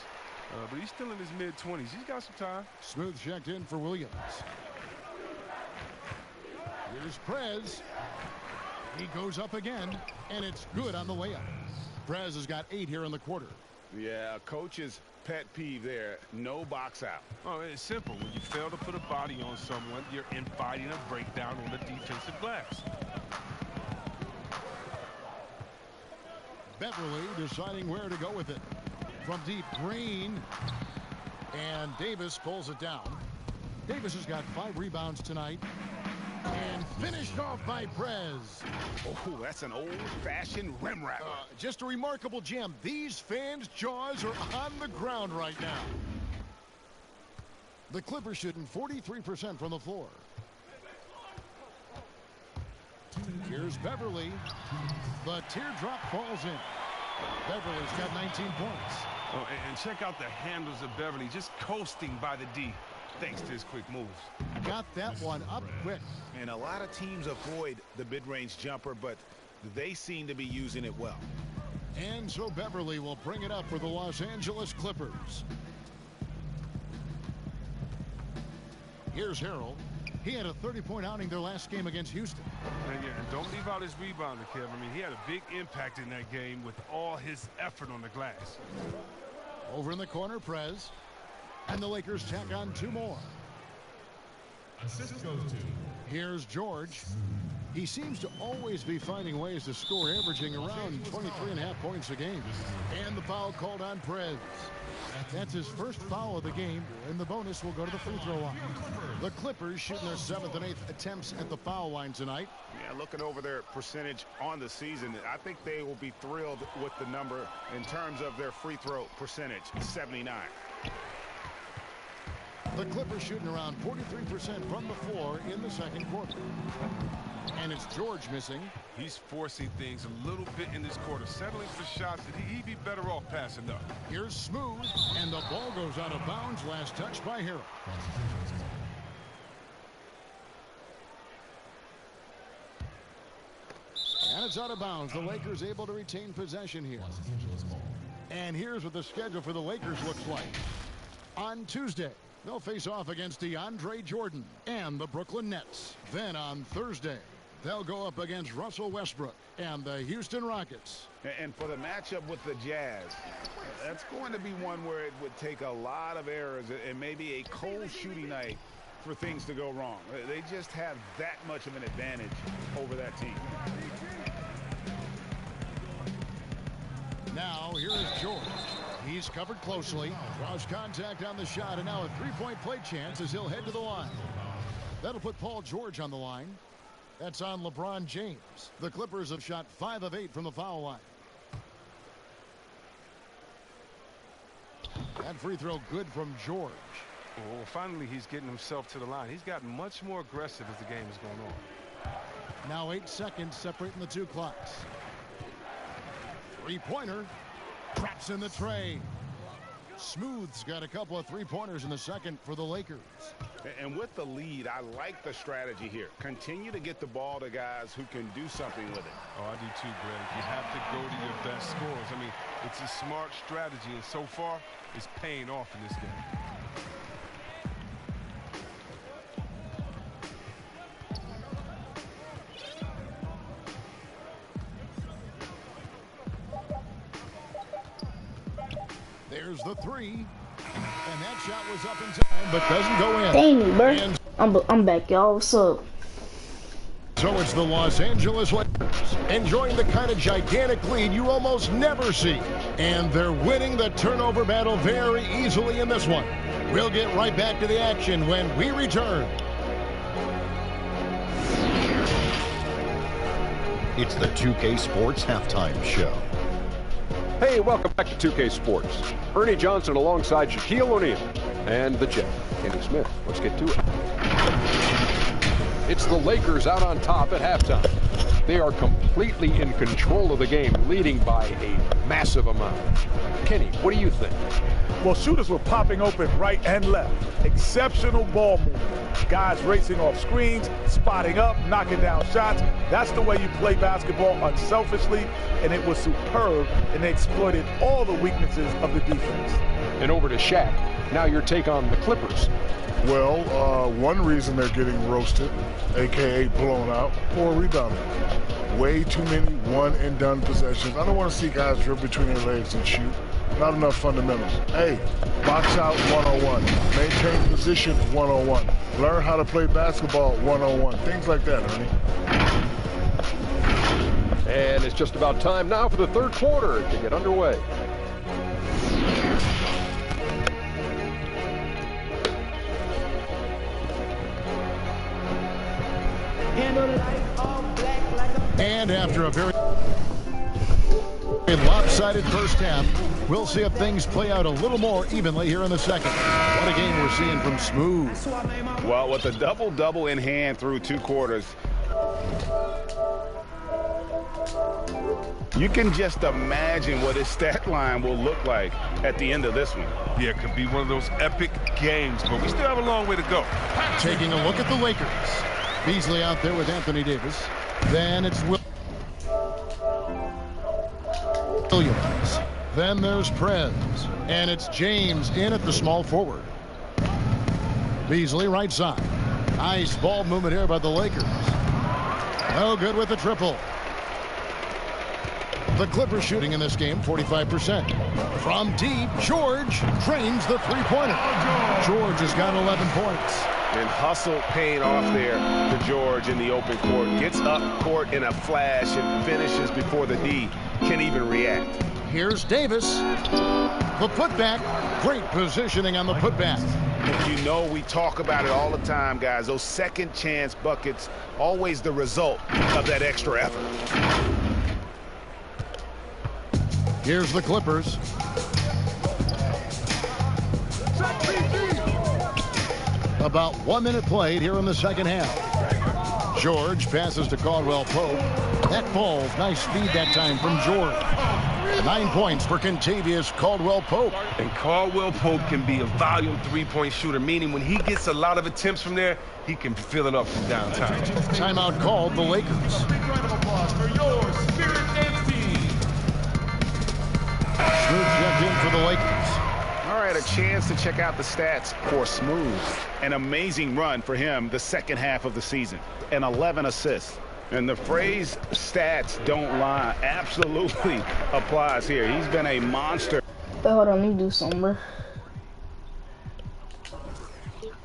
S5: but he's still in his mid-20s. He's got some time.
S3: Smooth checked in for Williams. Here's Prez. He goes up again, and it's good on the layup. Prez has got 8 here in the quarter.
S7: Yeah, coach's pet peeve there. No box out.
S5: Oh, it's simple. When you fail to put a body on someone, you're inviting a breakdown on the defensive glass.
S3: Beverly deciding where to go with it. From deep, Green. And Davis pulls it down. Davis has got 5 rebounds tonight. And finished off by Prez.
S7: Oh, that's an old-fashioned rim wrapper.
S3: Just a remarkable jam. These fans' jaws are on the ground right now. The Clippers shooting 43% from the floor. Here's Beverly. The teardrop falls in. Beverly's got 19 points.
S5: Oh, and check out the handles of Beverly just coasting by the D. Thanks to his quick moves.
S3: Got that one up quick.
S7: And a lot of teams avoid the mid-range jumper, but they seem to be using it well.
S3: And so Beverly will bring it up for the Los Angeles Clippers. Here's Harrell. He had a 30-point outing their last game against Houston.
S5: And don't leave out his rebounder, Kev. I mean, he had a big impact in that game with all his effort on the glass.
S3: Over in the corner, Prez. And the Lakers tack on 2 more.
S8: Assist goes to.
S3: Here's George. He seems to always be finding ways to score, averaging around 23.5 points a game. And the foul called on Prez. That's his first foul of the game, and the bonus will go to the free throw line. The Clippers shooting their 7th and 8th attempts at the foul line tonight.
S7: Yeah, looking over their percentage on the season, I think they will be thrilled with the number in terms of their free throw percentage, 79.
S3: The Clippers shooting around 43% from the floor in the second quarter. And it's George missing.
S5: He's forcing things a little bit in this quarter, settling for shots that he'd be better off passing up.
S3: Here's Smooth, and the ball goes out of bounds. Last touch by Harrell. And it's out of bounds. The Lakers able to retain possession here. And here's what the schedule for the Lakers looks like. On Tuesday, they'll face off against DeAndre Jordan and the Brooklyn Nets. Then on Thursday, they'll go up against Russell Westbrook and the Houston Rockets.
S7: And for the matchup with the Jazz, that's going to be one where it would take a lot of errors and maybe a cold shooting night for things to go wrong. They just have that much of an advantage over that team.
S3: Now, here is George. He's covered closely, draws contact on the shot, and now a three-point play chance as he'll head to the line. That'll put Paul George on the line. That's on LeBron James. The Clippers have shot 5 of 8 from the foul line. That free throw good from George.
S5: Oh, finally he's getting himself to the line. He's gotten much more aggressive as the game is going on.
S3: Now 8 seconds separating the 2 clocks. Three-pointer. Traps in the tray. Smooth's got a couple of three-pointers in the second for the Lakers.
S7: And with the lead, I like the strategy here. Continue to get the ball to guys who can do something with it.
S5: Oh, I do too, Greg. You have to go to your best scorers. I mean, it's a smart strategy, and so far, it's paying off in this game.
S3: There's the three, and that shot was up in time, but doesn't go in.
S1: Dang, bro. I'm back, y'all. What's up?
S3: So it's the Los Angeles Lakers enjoying the kind of gigantic lead you almost never see. And they're winning the turnover battle very easily in this one. We'll get right back to the action when we return.
S10: It's the 2K Sports Halftime Show.
S2: Hey, welcome back to 2K Sports. Ernie Johnson alongside Shaquille O'Neal and the Jet, Kenny Smith. Let's get to it. It's the Lakers out on top at halftime. They are completely in control of the game, leading by a massive amount. Kenny, what do you think?
S10: Well, shooters were popping open right and left. Exceptional ball movement. Guys racing off screens, spotting up, knocking down shots. That's the way you play basketball unselfishly, and it was superb, and they exploited all the weaknesses of the defense.
S2: And over to Shaq. Now your take on the Clippers.
S11: Well, one reason they're getting roasted, a.k.a. blown out, poor rebounding. Way too many one-and-done possessions. I don't want to see guys dribble between their legs and shoot. Not enough fundamentals. Hey, box out 101. Maintain position 101. Learn how to play basketball 101. Things like that, Ernie.
S2: And it's just about time now for the third quarter to get underway.
S3: And after a very lopsided first half, we'll see if things play out a little more evenly here in the second. What a game we're seeing from Smooth.
S7: Well, with a double-double in hand through 2 quarters, you can just imagine what his stat line will look like at the end of this one.
S9: Yeah, it could be one of those epic games, but we still have a long way to go.
S3: Taking a look at the Lakers. Beasley out there with Anthony Davis. Then it's Williams. Then there's Prez. And it's James in at the small forward. Beasley right side. Nice ball movement here by the Lakers. No good with the triple. The Clippers shooting in this game 45%. From deep, George drains the three-pointer. George has got 11 points.
S7: And hustle paying off there to George in the open court. Gets up court in a flash and finishes before the D can even react.
S3: Here's Davis. The putback. Great positioning on the putback.
S7: You know, we talk about it all the time, guys. Those second chance buckets, always the result of that extra effort.
S3: Here's the Clippers. About 1 minute played here in the second half. George passes to Caldwell Pope. That falls. Nice speed that time from George. 9 points for Kentavious Caldwell Pope.
S9: And Caldwell Pope can be a volume three-point shooter, meaning when he gets a lot of attempts from there, he can fill it up from downtown.
S3: Timeout called the Lakers. Smooth checked in for the Lakers.
S7: All right, a chance to check out the stats for Smooth. An amazing run for him the second half of the season. And 11 assists. And the phrase stats don't lie absolutely applies here. He's been a monster.
S1: Hold on, let me do something, bro.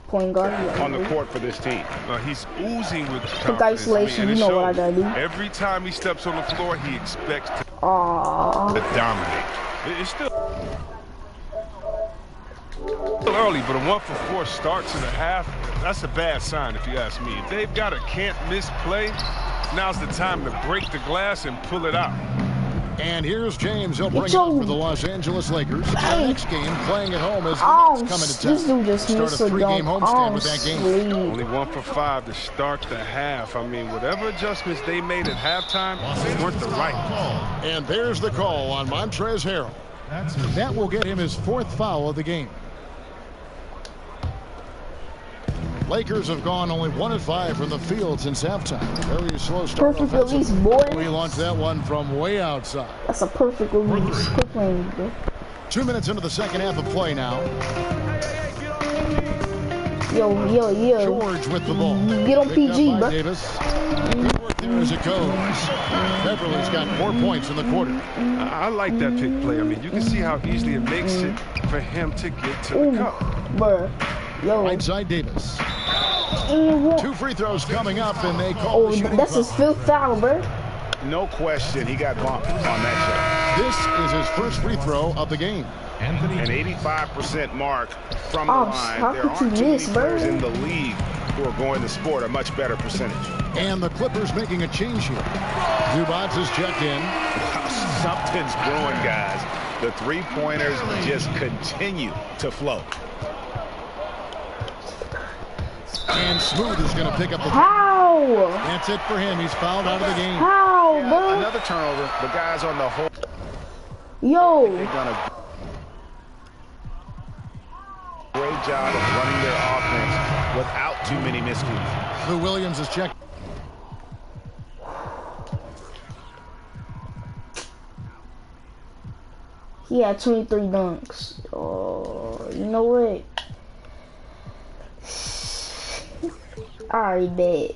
S1: Point guard.
S7: On the court for this team.
S9: He's oozing with
S1: quick isolation, you know what I gotta do.
S9: Every time he steps on the floor, he expects to dominate. It's still early, but a 1-for-4 start to the half, that's a bad sign if you ask me. If they've got a can't-miss play, now's the time to break the glass and pull it out.
S3: And here's James. He'll bring it up for the Los Angeles Lakers. The next game playing at home as the Knicks coming to town.
S1: This dude just
S3: start a 3-game homestand with that game.
S9: Only 1 for 5 to start the half. I mean, whatever adjustments they made at halftime weren't the right.
S3: And there's the call on Montrezl Harrell. That will get him his 4th foul of the game. Lakers have gone only 1 of 5 from the field since halftime. Very slow start.
S1: Perfect release, boy.
S3: We launched that one from way outside.
S1: That's a perfect release. Quick lane, bro.
S3: 2 minutes into the second half of play now.
S1: Yo.
S3: George with the ball.
S1: Get on PG, bro.
S3: Davis. Good work there as it goes. Beverly's got 4 points in the quarter.
S9: I like that pick play. I mean, you can see how easily it makes it for him to get to the cup.
S1: Bro. Yo.
S3: Right side Davis. 2 free throws coming up, and they call the shooting
S1: that's
S3: foul.
S1: his 5th foul, bro.
S7: No question, he got bumped on that shot.
S3: This is his first free throw of the game.
S7: An 85% mark from the line.
S1: How
S7: There
S1: could
S7: aren't
S1: you
S7: too many
S1: miss, bro?
S7: players in the league who are going to sport a much better percentage.
S3: And the Clippers making a change here. Zubac is checked in.
S7: Something's brewing, guys. The three-pointers just continue to flow.
S3: And Smooth is going to pick up the...
S1: How?
S3: That's it for him. He's fouled out of the game.
S1: How, bro?
S7: Another turnover. The guys on the whole...
S1: Yo.
S7: They've done a great job of running their offense without too many miscues.
S3: Lou Williams is checked.
S1: He had 23 dunks. Oh, you know what? I already bet.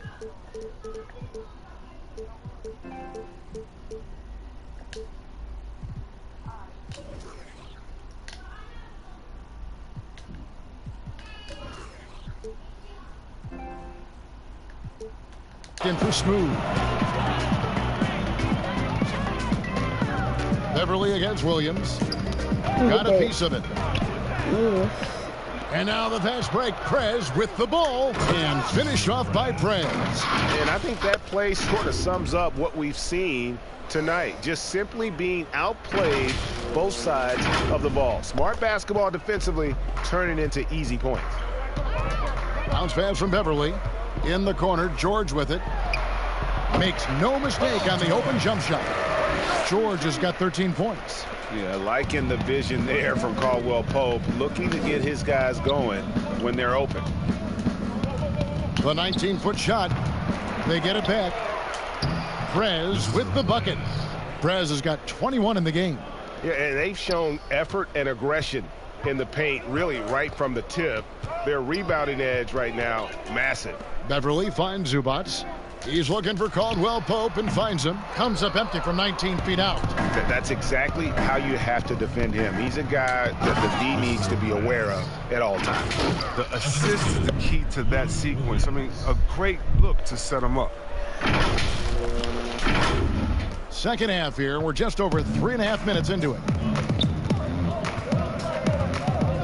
S3: In for Smooth. Beverly against Williams. Got a piece of it.
S1: Yeah.
S3: And now the fast break. Prez with the ball and finished off by Prez.
S7: And I think that play sort of sums up what we've seen tonight. Just simply being outplayed both sides of the ball. Smart basketball defensively, turning into easy points.
S3: Bounce pass from Beverly. In the corner, George with it. Makes no mistake on the open jump shot. George has got 13 points.
S7: Yeah, liking the vision there from Caldwell Pope, looking to get his guys going when they're open.
S3: The 19-foot shot. They get it back. Prez with the bucket. Prez has got 21 in the game.
S7: Yeah, and they've shown effort and aggression in the paint, really right from the tip. Their rebounding edge right now, massive.
S3: Beverly finds Zubac. He's looking for Caldwell Pope and finds him. Comes up empty from 19 feet out.
S7: That's exactly how you have to defend him. He's a guy that the D needs to be aware of at all times.
S9: The assist is the key to that sequence. I mean, a great look to set him up.
S3: Second half here. We're just over 3.5 minutes into it.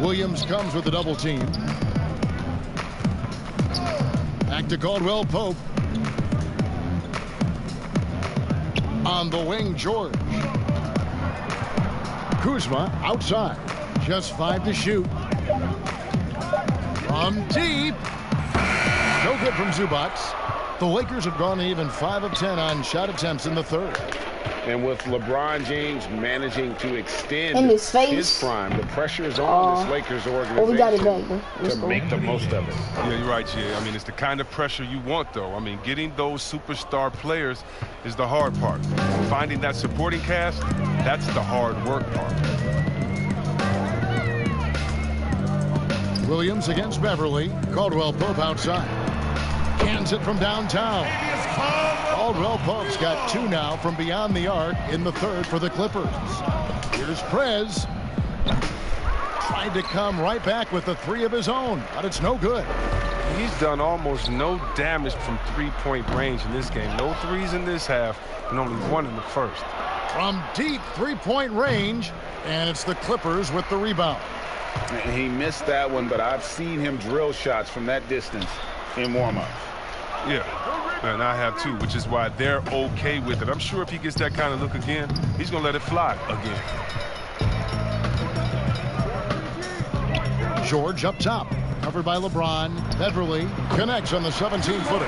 S3: Williams comes with the double team. Back to Caldwell Pope. On the wing, George. Kuzma outside. Just 5 to shoot. From deep. No good from Zubac. The Lakers have gone even 5 of 10 on shot attempts in the third.
S7: And with LeBron James managing to extend
S1: in his
S7: prime, the pressure is on this Lakers organization
S1: we got it back,
S7: to make the most of it.
S9: Yeah, you're right, Jay. I mean, it's the kind of pressure you want, though. I mean, getting those superstar players is the hard part. Finding that supporting cast, that's the hard work part.
S3: Williams against Beverly. Caldwell Pope outside. Cans it from downtown. Caldwell Pope's got 2 now from beyond the arc in the third for the Clippers. Here's Prez. Tried to come right back with the 3 of his own, but it's no good.
S9: He's done almost no damage from three-point range in this game. No threes in this half, and only 1 in the first.
S3: From deep three-point range, and it's the Clippers with the rebound.
S7: And he missed that one, but I've seen him drill shots from that distance in warm-up.
S9: Yeah, and I have too, which is why they're okay with it. I'm sure if he gets that kind of look again, he's going to let it fly again.
S3: George up top, covered by LeBron. Beverly connects on the 17-footer.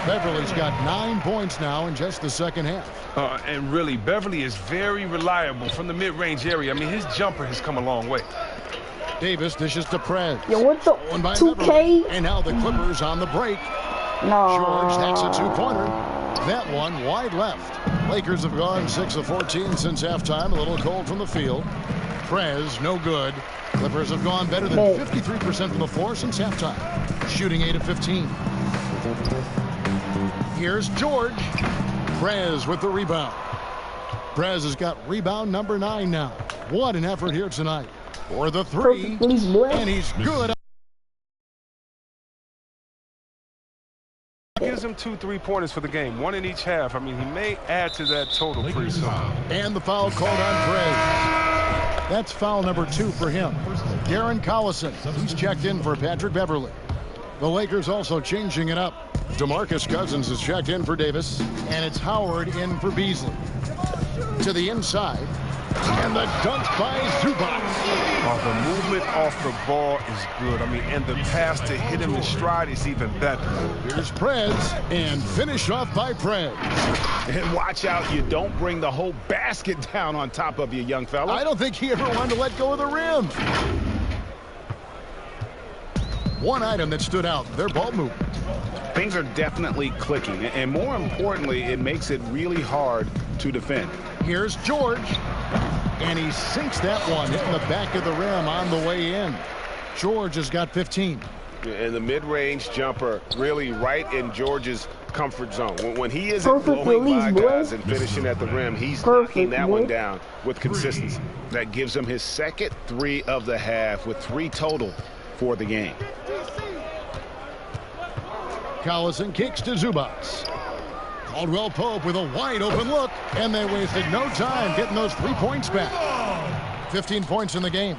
S3: Beverly's got 9 points now in just the second half.
S9: And really, Beverly is very reliable from the mid-range area. I mean, his jumper has come a long way.
S3: Davis dishes to Prez.
S1: Yo, what the 2K?
S3: And now the Clippers on the break.
S1: No.
S3: George, that's a 2-pointer. That one wide left. Lakers have gone 6 of 14 since halftime. A little cold from the field. Prez, no good. Clippers have gone better than 53% from the floor since halftime. Shooting 8 of 15. Here's George. Prez with the rebound. Prez has got rebound number 9 now. What an effort here tonight. For the 3. And he's good.
S9: Gives him 2 3-pointers for the game, 1 in each half. I mean, he may add to that total pretty soon.
S3: And the foul called on Prez. That's foul number 2 for him. Darren Collison, he's checked in for Patrick Beverly. The Lakers also changing it up. DeMarcus Cousins is checked in for Davis, and it's Howard in for Beasley. To the inside. And the dunk by Zubac.
S9: Oh, the movement off the ball is good. I mean, and the pass to hit him in stride is even better.
S3: Here's Prez, and finish off by Prez.
S7: And watch out, you don't bring the whole basket down on top of you, young fella.
S3: I don't think he ever wanted to let go of the rim. One item that stood out, their ball movement.
S7: Things are definitely clicking, and more importantly, it makes it really hard to defend.
S3: Here's George, and he sinks that one, hitting the back of the rim on the way in. George has got 15.
S7: And the mid-range jumper really right in George's comfort zone. When he isn't blowing by guys and finishing at the rim, he's knocking that one down with consistency. That gives him his second 3 of the half with 3 total for the game.
S3: Collison kicks to Zubac. Caldwell Pope with a wide open look, and they wasted no time getting those 3 points back. 15 points in the game.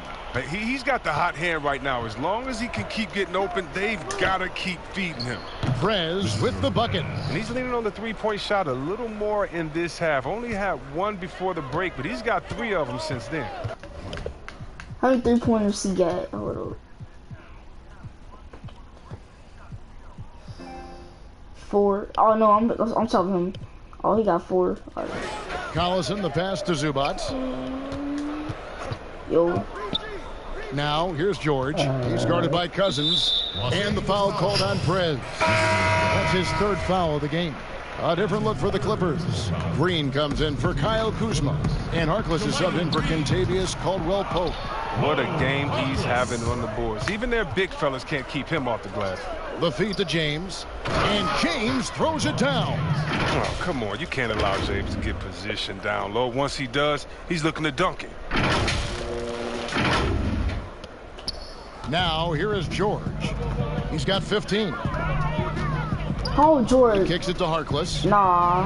S9: He's got the hot hand right now. As long as he can keep getting open, they've got to keep feeding him.
S3: Prez with the bucket.
S9: And he's leaning on the 3-point shot a little more in this half. Only had 1 before the break, but he's got 3 of them since then.
S1: How many 3-pointers he got? Hold on. 4. Oh no, I'm talking him. Oh, he got 4. Right.
S3: Collison, the pass to Zubac.
S1: Yo.
S3: Now here's George. He's guarded by Cousins, and the foul called on Prez. That's his 3rd foul of the game. A different look for the Clippers. Green comes in for Kyle Kuzma, and Harkless is subbed in for Kentavious Caldwell-Pope.
S9: What a game he's having on the boards. Even their big fellas can't keep him off the glass.
S3: The feed to James, and James throws it down.
S9: Oh, come on. You can't allow James to get positioned down low. Once he does, he's looking to dunk it.
S3: Now, here is George. He's got 15.
S1: Oh, George.
S3: He kicks it to Harkless.
S1: Nah.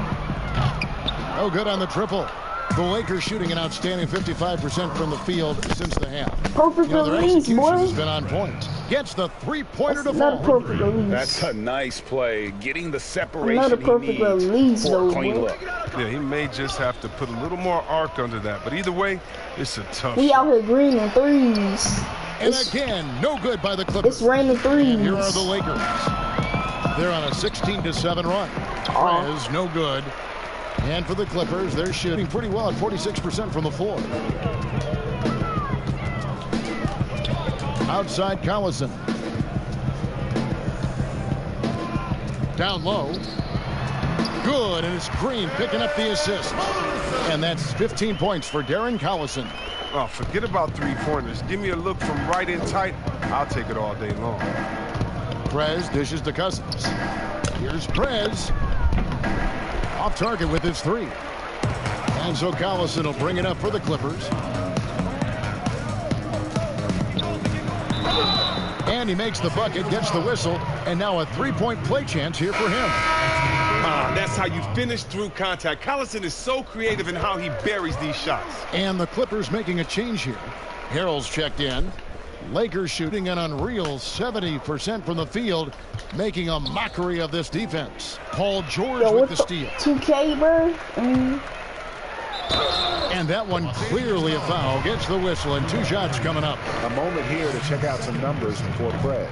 S3: No good on the triple. The Lakers shooting an outstanding 55% from the field since the half.
S1: Perfect release, boy.
S3: Has been on point. Gets the 3-pointer to
S1: fall.
S3: Perfect
S1: release.
S7: That's a nice play. Getting the separation
S1: Another perfect release,
S7: for a clean look.
S9: Yeah, he may just have to put a little more arc under that. But either way, it's a tough
S1: We
S9: shot.
S1: out here greening 3s.
S3: And again, no good by the Clippers.
S1: It's raining 3s.
S3: And here are the Lakers. They're on a 16-7 run. Prez, no good. And for the Clippers, they're shooting pretty well at 46% from the floor. Outside Collison. Down low. Good, and it's Green picking up the assist. And that's 15 points for Darren Collison.
S9: Oh, forget about 3-pointers. Give me a look from right in tight. I'll take it all day long.
S3: Prez dishes to Cousins. Here's Prez. Off target with his 3. And so Collison will bring it up for the Clippers. And he makes the bucket, gets the whistle, and now a 3-point play chance here for him.
S9: That's how you finish through contact. Collison is so creative in how he buries these shots.
S3: And the Clippers making a change here. Harrell's checked in. Lakers shooting an unreal 70% from the field, making a mockery of this defense. Paul George with the steal.
S1: 2K, bro.
S3: And that one clearly a foul. Gets the whistle, and 2 shots coming up.
S10: A moment here to check out some numbers for Prez.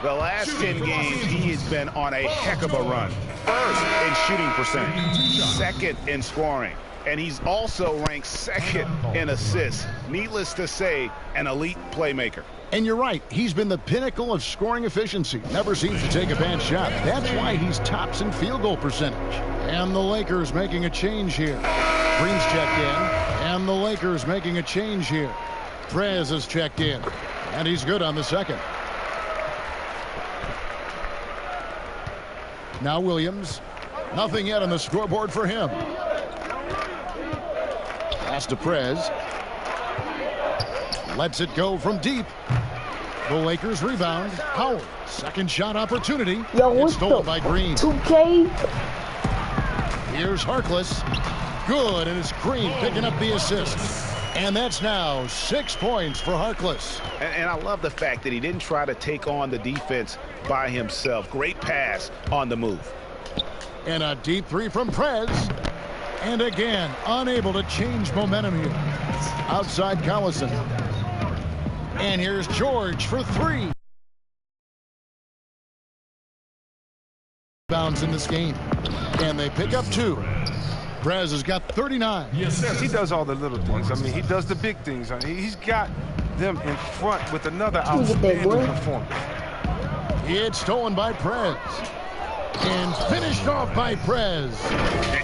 S7: The last 10 games, he has been on a heck of a run. First in shooting percentage, second in scoring, and he's also ranked 2nd in assists. Needless to say, an elite playmaker.
S3: And you're right, he's been the pinnacle of scoring efficiency. Never seems to take a bad shot. That's why he's tops in field goal percentage. And the Lakers making a change here. Green's checked in, and the Lakers making a change here. Prez is checked in, and he's good on the second. Now Williams. Nothing yet on the scoreboard for him. Pass to Prez. Lets it go from deep. The Lakers rebound. Howard. Second shot opportunity.
S1: Yo,
S3: it's stolen by Green.
S1: 2K.
S3: Here's Harkless. Good, and it's Green picking up the assist. And that's now 6 points for Harkless.
S7: And I love the fact that he didn't try to take on the defense by himself. Great pass on the move.
S3: And a deep 3 from Prez. And again, unable to change momentum here. Outside Collison. And here's George for three. Bounds in this game. And they pick up two. Prez has got 39.
S9: Yes, he does all the little things. I mean, he does the big things. I mean, he's got them in front with another outstanding performance.
S3: It's stolen by Prez. And finished off by Prez.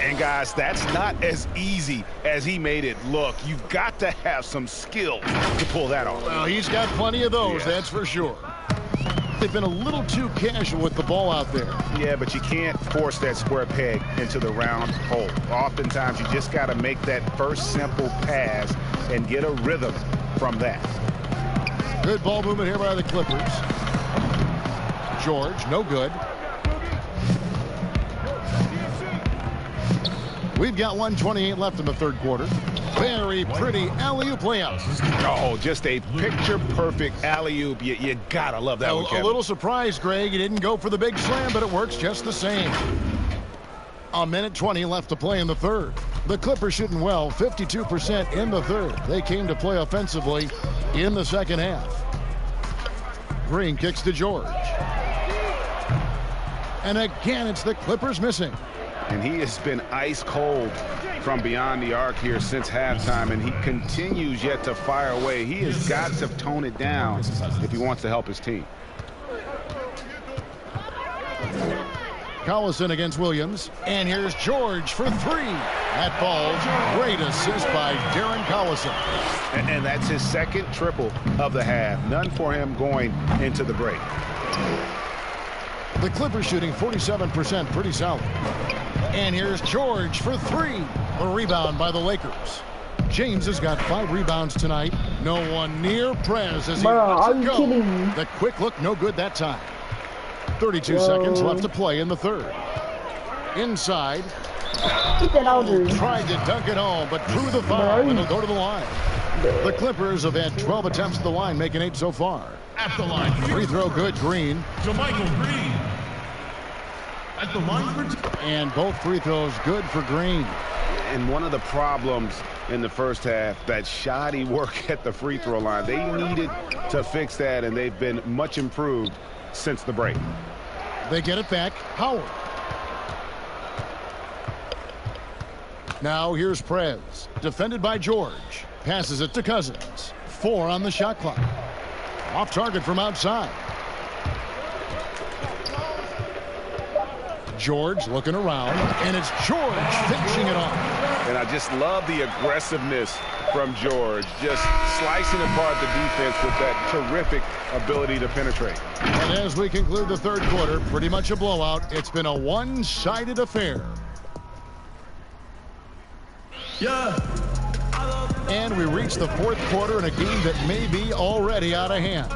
S7: And guys, that's not as easy as he made it look. You've got to have some skill to pull that off.
S3: Well, he's got plenty of those, that's for sure. They've been a little too casual with the ball out there.
S7: Yeah, but you can't force that square peg into the round hole. Oftentimes, you just got to make that first simple pass and get a rhythm from that.
S3: Good ball movement here by the Clippers. George, no good. We've got 1:28 left in the third quarter. Very pretty alley-oop layup.
S7: Oh, just a picture-perfect alley-oop. You gotta love that one, Kevin.
S3: A little surprised, Greg. He didn't go for the big slam, but it works just the same. A minute 20 left to play in the third. The Clippers shooting well, 52% in the third. They came to play offensively in the second half. Green kicks to George. And again, it's the Clippers missing.
S7: And he has been ice cold from beyond the arc here since halftime, and he continues yet to fire away. He has got to tone it down if he wants to help his team.
S3: Collison against Williams, and here's George for three. That falls. Great assist by Darren Collison.
S7: And that's his second triple of the half. None for him going into the break.
S3: The Clippers shooting 47%, pretty solid. And here's George for three. A rebound by the Lakers. James has got 5 rebounds tonight. No one near Prez as he lets it go.
S1: Kidding?
S3: The quick look, no good that time. 32 seconds left to play in the third. Inside.
S1: Get that out there.
S3: Tried to dunk it home, but drew the foul, and it'll go to the line. The Clippers have had 12 attempts at the line, making 8 so far.
S8: At the line.
S3: Free throw good, Green.
S8: JaMychal Green. At the line for
S3: and both free throws good for Green.
S7: And one of the problems in the first half, that shoddy work at the free throw line. They needed to fix that, and they've been much improved since the break.
S3: They get it back. Howard. Now here's Prez. Defended by George. Passes it to Cousins. 4 on the shot clock. Off target from outside. George looking around, and it's George finishing it off.
S7: And I just love the aggressiveness from George, just slicing apart the defense with that terrific ability to penetrate.
S3: And as we conclude the third quarter, pretty much a blowout. It's been a one-sided affair.
S8: Yeah.
S3: And we reach the fourth quarter in a game that may be already out of hand.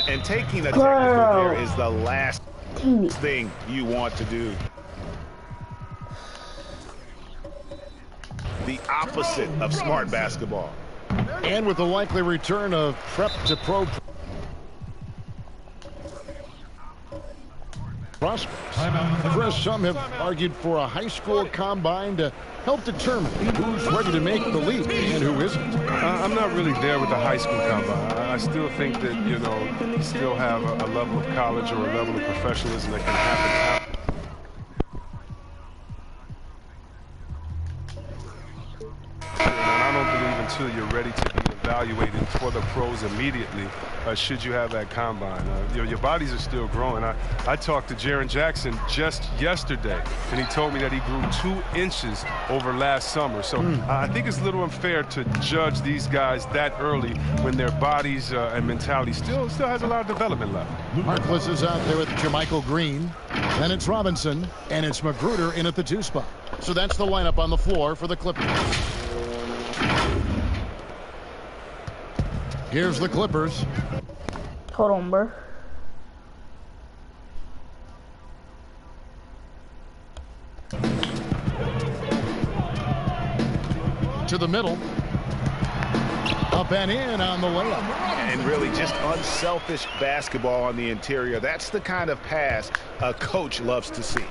S7: And taking a technical there is the last thing you want to do. The opposite of smart basketball.
S3: And with the likely return of prep to pro prospects, Chris, some have argued for a high school combine to help determine who's ready to make the leap and who isn't.
S9: I'm not really there with the high school combine. I still think that, you still have a level of college or a level of professionalism that can happen. And I don't believe until you're ready to be evaluated for the pros immediately, should you have that combine. Your bodies are still growing. I talked to Jaren Jackson just yesterday, and he told me that he grew 2 inches over last summer. So I think it's a little unfair to judge these guys that early when their bodies and mentality still has a lot of development left.
S3: Harkless is out there with JaMychal Green. Then it's Robinson, and it's Magruder in at the 2 spot. So that's the lineup on the floor for the Clippers. Here's the Clippers.
S1: Hold on, bro.
S3: To the middle. Up and in on the layup.
S7: And really just unselfish basketball on the interior. That's the kind of pass a coach loves to see.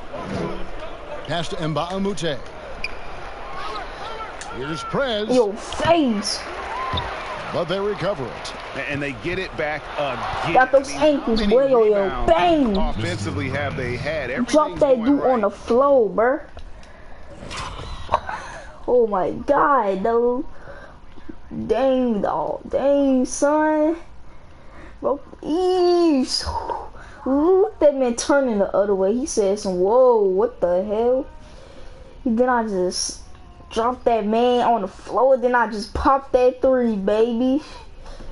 S3: Pass to Mbah a Moute. Here's Prez.
S1: Yo, face.
S3: But they recover it.
S7: And they get it back again.
S1: Got those ankles, boy. Yo, bang.
S7: Offensively have they had everything.
S1: Drop that dude on the floor, bruh. Oh my God, dude. Dang, dog. Dang, son. Bro, eesh. Look, that man turning the other way. He said some, whoa, what the hell? Then I just dropped that man on the floor. Then I just popped that three, baby.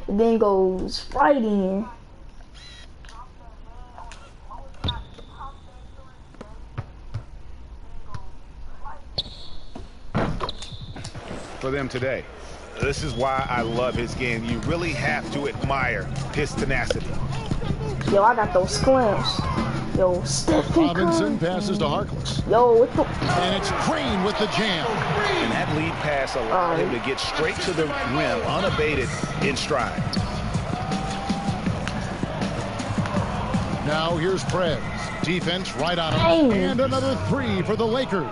S1: And then goes right in.
S7: For them today. This is why I love his game. You really have to admire his tenacity.
S1: Yo, I got those clamps. Yo, Stephen
S3: Robinson passes to Harkless.
S1: Yo, what the?
S3: And it's Green with the jam.
S7: And that lead pass allowed him to get straight to the rim, unabated in stride.
S3: Now here's Prez. Defense right on him. And another three for the Lakers.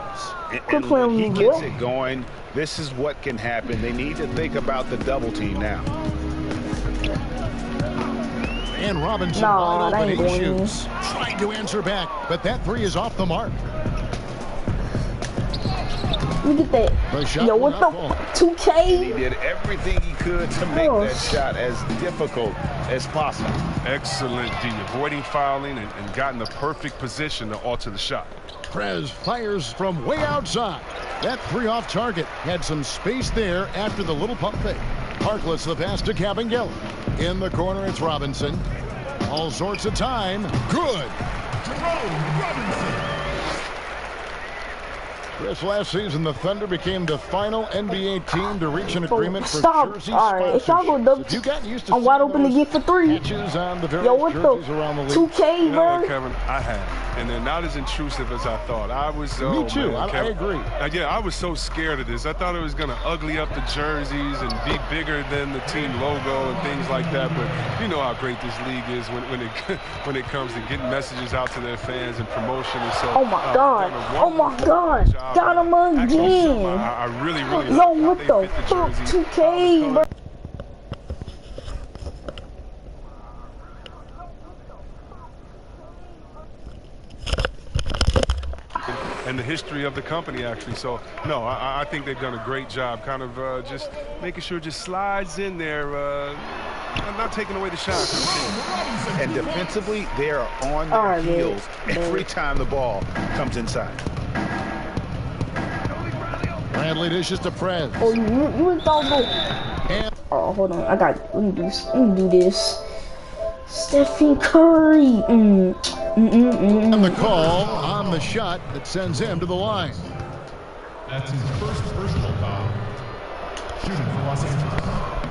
S7: And when he gets it going, this is what can happen. They need to think about the double team now.
S3: And Robinson wide open, he shoots. Trying to answer back, but that three is off the mark.
S1: Look at that. Yo, what the 2K?
S7: He did everything he could to make that shot as difficult as possible.
S9: Excellent D, avoiding fouling and got in the perfect position to alter the shot.
S3: Prez fires from way outside. That three off target. Had some space there after the little pump fake. Harkless the pass to Kabengele. In the corner, it's Robinson. All sorts of time. Good.
S8: Jerome Robinson.
S3: This last season, the Thunder became the final NBA team to reach an agreement for jersey
S1: Alright, if y'all go double, I'm wide open again for three. Yo, what the? 2K, bro.
S9: You know, Kevin, I have. And they're not as intrusive as I thought. I was
S3: Me too. Man, I agree.
S9: Yeah, I was so scared of this. I thought it was going to ugly up the jerseys and be bigger than the team logo and things like that. But you know how great this league is when it comes to getting messages out to their fans and promotion and so.
S1: Oh my God! Oh my God! Got him again!
S9: I really
S1: Yo, what the fuck? 2K, bro.
S9: And the history of the company, actually. So, no, I think they've done a great job kind of just making sure it just slides in there, not taking away the shot.
S7: And defensively, they are on their heels every time the ball comes inside.
S3: Bradley dishes to Prez.
S1: Oh, you thought oh, hold on. Let me do this. Stephen Curry.
S3: And the call on the shot that sends him to the line.
S8: That's his first personal foul. Shooting for Los Angeles.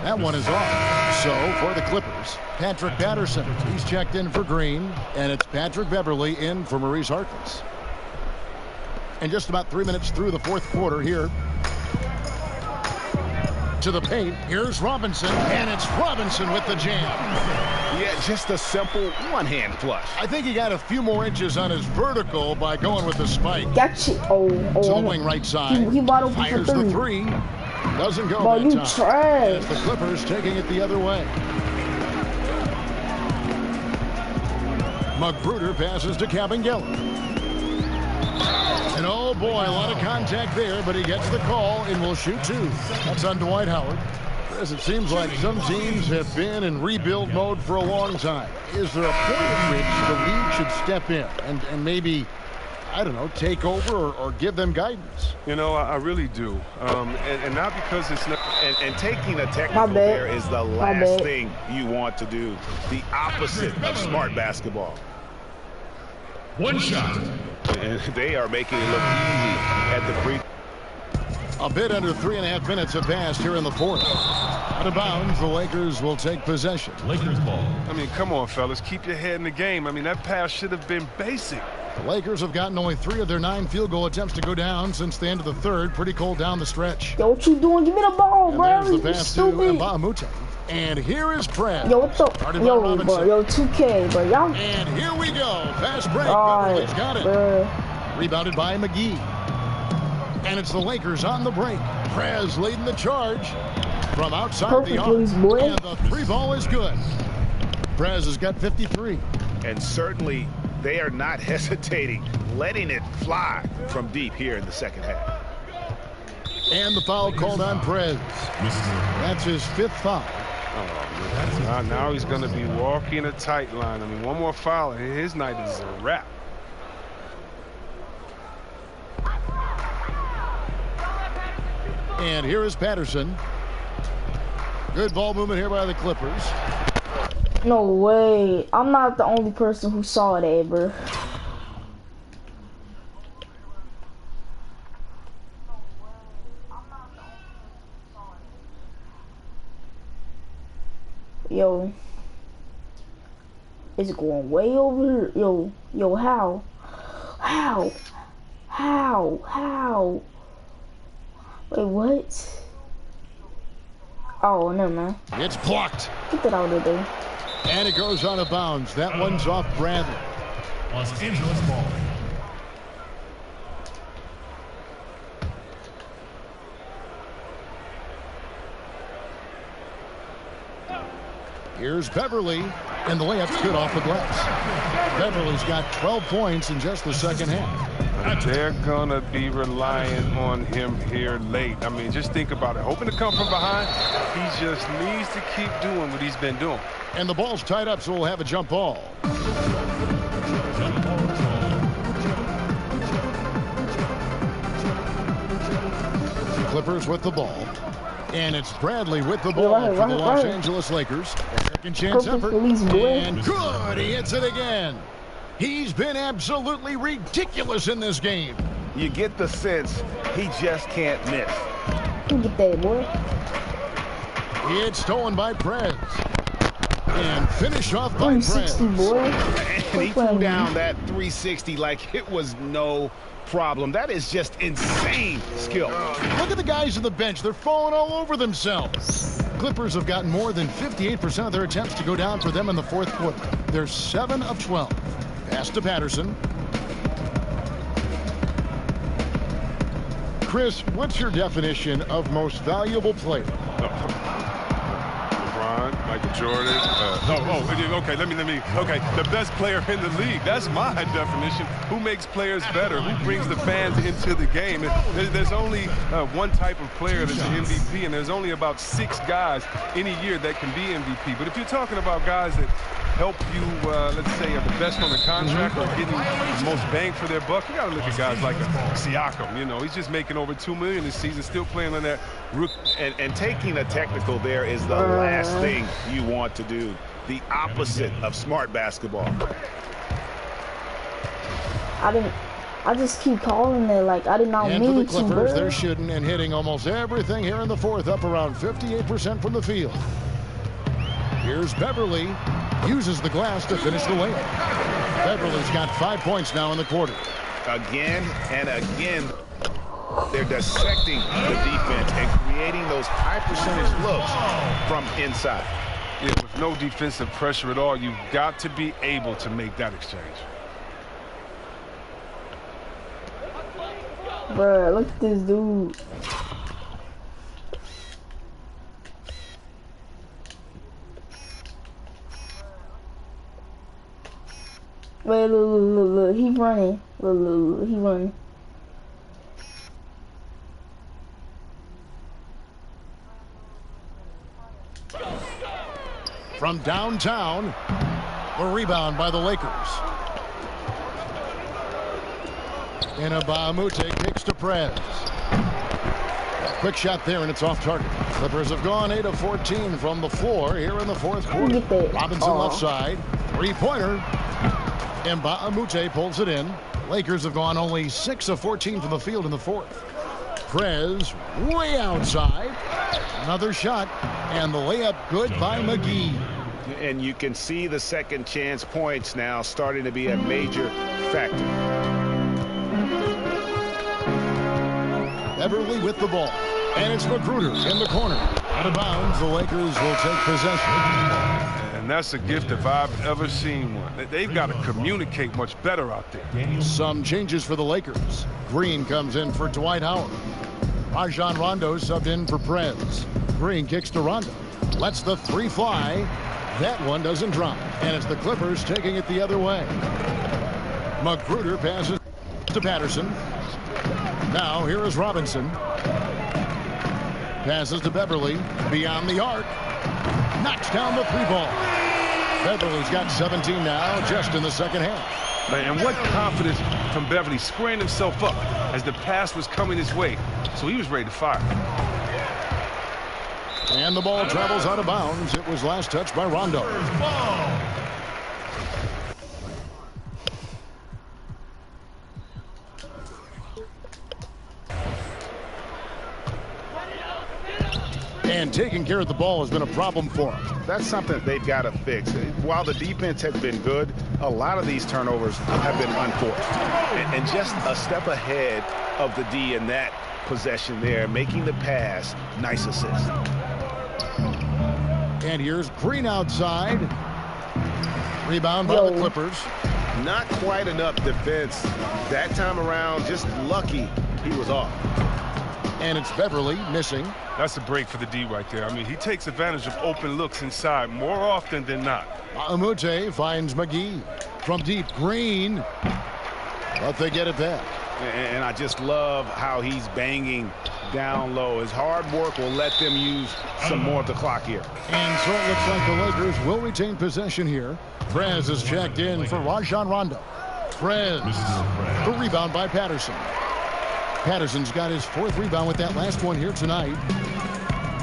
S3: That one is off. So for the Clippers, Patrick Patterson. He's checked in for Green, and it's Patrick Beverley in for Maurice Harkless. And just about 3 minutes through the fourth quarter here. To the paint, here's Robinson, and it's Robinson with the jam.
S7: Yeah, just a simple one-hand flush.
S3: I think he got a few more inches on his vertical by going with the spike.
S1: Gotcha.
S3: Swing right side.
S1: He bought open
S3: fires
S1: for
S3: the three. Doesn't go
S1: Bro,
S3: that
S1: you
S3: time.
S1: trash.
S3: It's the Clippers taking it the other way. Magruder passes to Kabengele. And oh boy, a lot of contact there, but he gets the call and will shoot two. That's on Dwight Howard. As it seems like some teams have been in rebuild mode for a long time. Is there a point at which the league should step in and maybe, I don't know, take over or give them guidance?
S9: You know, I really do. And not because it's not.
S7: And taking a technical there is the last thing you want to do. The opposite of smart basketball.
S8: One shot.
S7: And they are making it look easy at the free.
S3: A bit under 3.5 minutes have passed here in the fourth. Out of bounds, the Lakers will take possession.
S8: Lakers ball.
S9: I mean, come on, fellas. Keep your head in the game. I mean, that pass should have been basic.
S3: The Lakers have gotten only 3 of their 9 field goal attempts to go down since the end of the third. Pretty cold down the stretch.
S1: Yo, what you doing? Give me the ball,
S3: and
S1: bro.
S3: There's the pass to Mbah a Moute. And here is Prez.
S1: Yo, what's up? Yo, bro. Yo, 2K, bro. Y'all.
S3: And here we go. Fast break.
S1: Beverly's
S3: got it. Rebounded by McGee. And it's the Lakers on the break. Prez leading the charge from outside the arc. And the 3 ball is good. Prez has got 53.
S7: And certainly they are not hesitating, letting it fly from deep here in the second half.
S3: And the foul called on Prez. That's his 5th foul.
S9: Oh, now he's going to be walking a tight line. I mean, one more foul, his night is a wrap.
S3: And here is Patterson. Good ball movement here by the Clippers.
S1: No way. I'm not the only person who saw that, bro. Yo. It's going way over here. Yo, how? Wait, what? Oh, never mind.
S3: It's blocked.
S1: Get that out of there.
S3: And it goes out of bounds. That one's off Bradley.
S8: Los Angeles ball.
S3: Here's Beverly, and the layup's good off the glass. Beverly's got 12 points in just the second half.
S9: They're going to be relying on him here late. I mean, just think about it. Hoping to come from behind, he just needs to keep doing what he's been doing.
S3: And the ball's tied up, so we'll have a jump ball. Clippers with the ball. And it's Bradley with the ball for the Los Angeles Lakers. Second chance effort. And good, he hits it again. He's been absolutely ridiculous in this game.
S7: You get the sense he just can't miss.
S1: You get that, boy.
S3: It's stolen by Prez. And finished off by Prez.
S1: Boy.
S7: And he threw down that 360 like it was no problem. That is just insane skill.
S3: Look at the guys on the bench. They're falling all over themselves. Clippers have gotten more than 58% of their attempts to go down for them in the fourth quarter. They're 7 of 12. Pass to Patterson. Chris, what's your definition of most valuable player?
S9: LeBron, Michael Jordan. Okay, okay, the best player in the league. That's my definition. Who makes players better? Who brings the fans into the game? There's only one type of player that's an MVP, and there's only about 6 guys in a year that can be MVP. But if you're talking about guys that help you, let's say, are the best on the contract or getting the most bang for their buck, you got to look at guys like Siakam. You know, he's just making over $2 million this season, still playing on that rookie.
S7: And taking a technical there is the last thing you want to do. The opposite of smart basketball.
S1: I just keep calling it like I did not mean to.
S3: And for the Clippers, they're shooting and hitting almost everything here in the fourth, up around 58% from the field. Here's Beverly. Uses the glass to finish the layup. Beverly's got 5 points now in the quarter.
S7: Again and again, they're dissecting the defense and creating those high percentage looks from inside.
S9: Yeah, with no defensive pressure at all, you've got to be able to make that exchange.
S1: Bruh, look at this dude. Wait, look, he running. Look, he running.
S3: From downtown, the rebound by the Lakers. And Mbah a Moute kicks to Prez. Quick shot there, and it's off target. Clippers have gone 8 of 14 from the floor here in the fourth quarter. Robinson left side. Three-pointer. Mbah a Moute pulls it in. Lakers have gone only 6 of 14 from the field in the fourth. Prez way outside. Another shot, and the layup good by McGee.
S7: And you can see the second chance points now starting to be a major factor.
S3: Beverly with the ball. And it's Magruder in the corner. Out of bounds, the Lakers will take possession.
S9: And that's a gift if I've ever seen one. They've got to communicate much better out there.
S3: Some changes for the Lakers. Green comes in for Dwight Howard. Rajon Rondo subbed in for Prez. Green kicks to Rondo. Lets the three fly. That one doesn't drop. And it's the Clippers taking it the other way. Magruder passes to Patterson. Now here is Robinson. Passes to Beverly. Beyond the arc. Knocks down the three ball. Beverly's got 17 now just in the second half.
S9: And what confidence from Beverly squaring himself up as the pass was coming his way. So he was ready to fire.
S3: And the ball travels out of bounds. It was last touched by Rondo. And taking care of the ball has been a problem for them.
S7: That's something they've got to fix. While the defense has been good, a lot of these turnovers have been unforced. And just a step ahead of the D in that possession there, making the pass. Nice assist.
S3: And here's Green outside. Rebound by the Clippers.
S7: Not quite enough defense that time around. Just lucky he was off.
S3: And it's Beverly missing.
S9: That's a break for the D right there. I mean, he takes advantage of open looks inside more often than not.
S3: Amute finds McGee. From deep, Green. But they get it back.
S7: And I just love how he's banging down low. His hard work will let them use some more of the clock here.
S3: And so it looks like the Lakers will retain possession here. Prez is checked in for Rajon Rondo. Prez, the rebound by Patterson. Patterson's got his fourth rebound with that last one here tonight.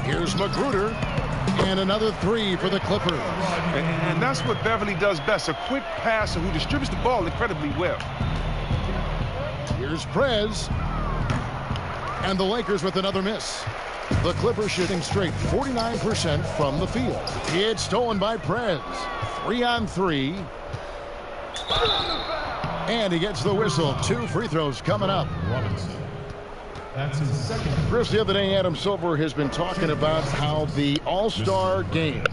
S3: Here's Magruder. And another three for the Clippers.
S9: And that's what Beverly does best. A quick passer who distributes the ball incredibly well.
S3: Here's Prez. And the Lakers with another miss. The Clippers shooting straight 49% from the field. It's stolen by Prez. 3 on 3. And he gets the whistle. 2 free throws coming up.
S8: Robinson. That's his second.
S3: Chris, the other day, Adam Silver has been talking about how the All-Star game,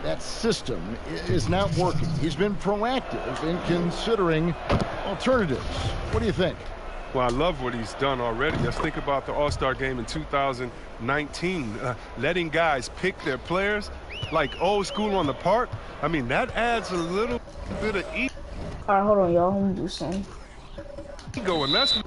S3: that system, is not working. He's been proactive in considering alternatives. What do you think?
S9: Well, I love what he's done already. Let's think about the All-Star game in 2019. Letting guys pick their players like old school on the park. I mean, that adds a little bit of ego.
S1: All right, hold on, y'all. I'm gonna do something.
S9: And that's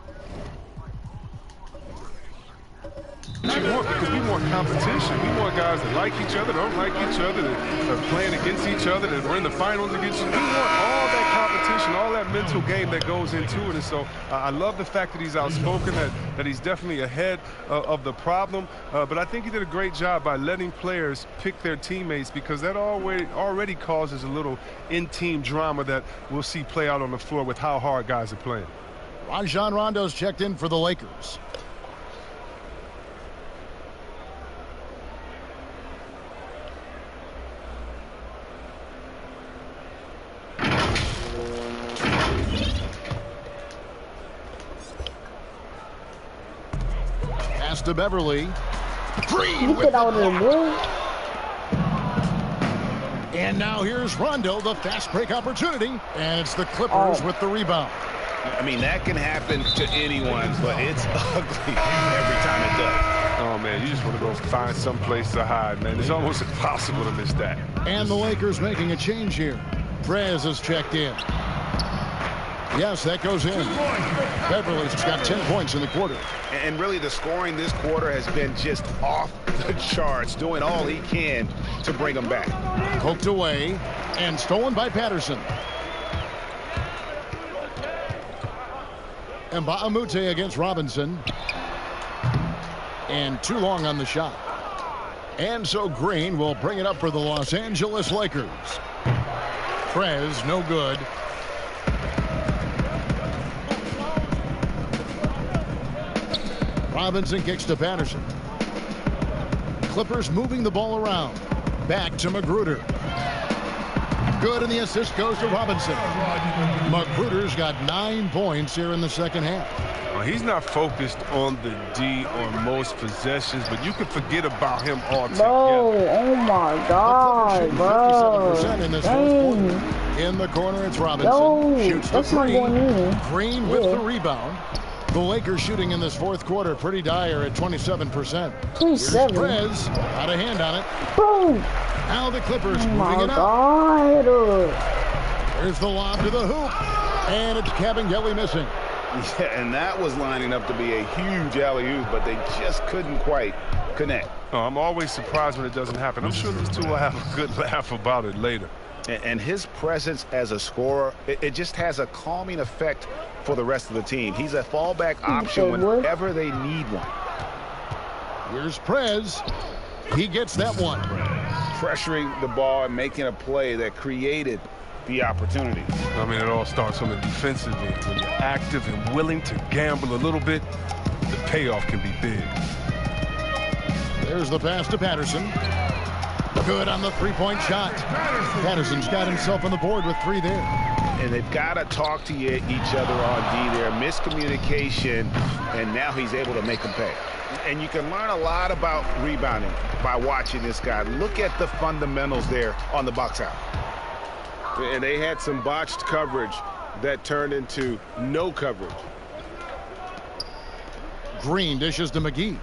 S9: because we want competition. We want guys that like each other, don't like each other, that are playing against each other, that are in the finals against you. We want all that competition, all that mental game that goes into it. And so I love the fact that he's outspoken, that he's definitely ahead of the problem. But I think he did a great job by letting players pick their teammates, because that already causes a little in-team drama that we'll see play out on the floor with how hard guys are playing.
S3: Rajon Rondo's checked in for the Lakers. Pass to Beverly. Green with the ball. And now here's Rondo, the fast break opportunity. And it's the Clippers with the rebound.
S7: I mean, that can happen to anyone, but it's ugly every time it does.
S9: Oh, man, you just want to go find some place to hide, man. It's almost impossible to miss that.
S3: And the Lakers making a change here. Prez is checked in. Yes, that goes in. Beverly's got 10 points in the quarter.
S7: And really, the scoring this quarter has been just off the charts, doing all he can to bring them back.
S3: Poked away and stolen by Patterson. And Amute against Robinson. And too long on the shot. And so Green will bring it up for the Los Angeles Lakers. Prez, no good. Robinson kicks to Patterson. Clippers moving the ball around. Back to Magruder. Good, and the assist goes to Robinson. Magruder's got 9 points here in the second half.
S9: Well, he's not focused on the D on most possessions, but you can forget about him altogether.
S1: Bro, oh my God, bro.
S3: 57% in this fourth quarter. In the corner, it's Robinson.
S1: Yo,
S3: shoots the three. Green with the rebound. The Lakers shooting in this fourth quarter pretty dire at 27%.
S1: 27.
S3: Perez out of hand on it.
S1: Bro.
S3: Now the Clippers
S1: Oh
S3: moving
S1: my
S3: it up.
S1: God.
S3: There's the lob to the hoop. And it's Kabengele missing.
S7: Yeah, and that was lining up to be a huge alley-oop, but they just couldn't quite connect.
S9: Oh, I'm always surprised when it doesn't happen. I'm sure these two will have a good laugh about it later.
S7: And his presence as a scorer, it just has a calming effect for the rest of the team. He's a fallback option whenever they need one.
S3: Here's Prez. He gets that one.
S7: Pressuring the ball and making a play that created the opportunity.
S9: I mean, it all starts on the defensive end. When you're active and willing to gamble a little bit, the payoff can be big.
S3: There's the pass to Patterson. Good on the three-point shot. Patterson's got himself on the board with 3 there.
S7: And they've got to talk to each other on D there. Miscommunication, and now he's able to make them pay. And you can learn a lot about rebounding by watching this guy. Look at the fundamentals there on the box out.
S2: And they had some botched coverage that turned into no coverage.
S3: Green dishes to McGee.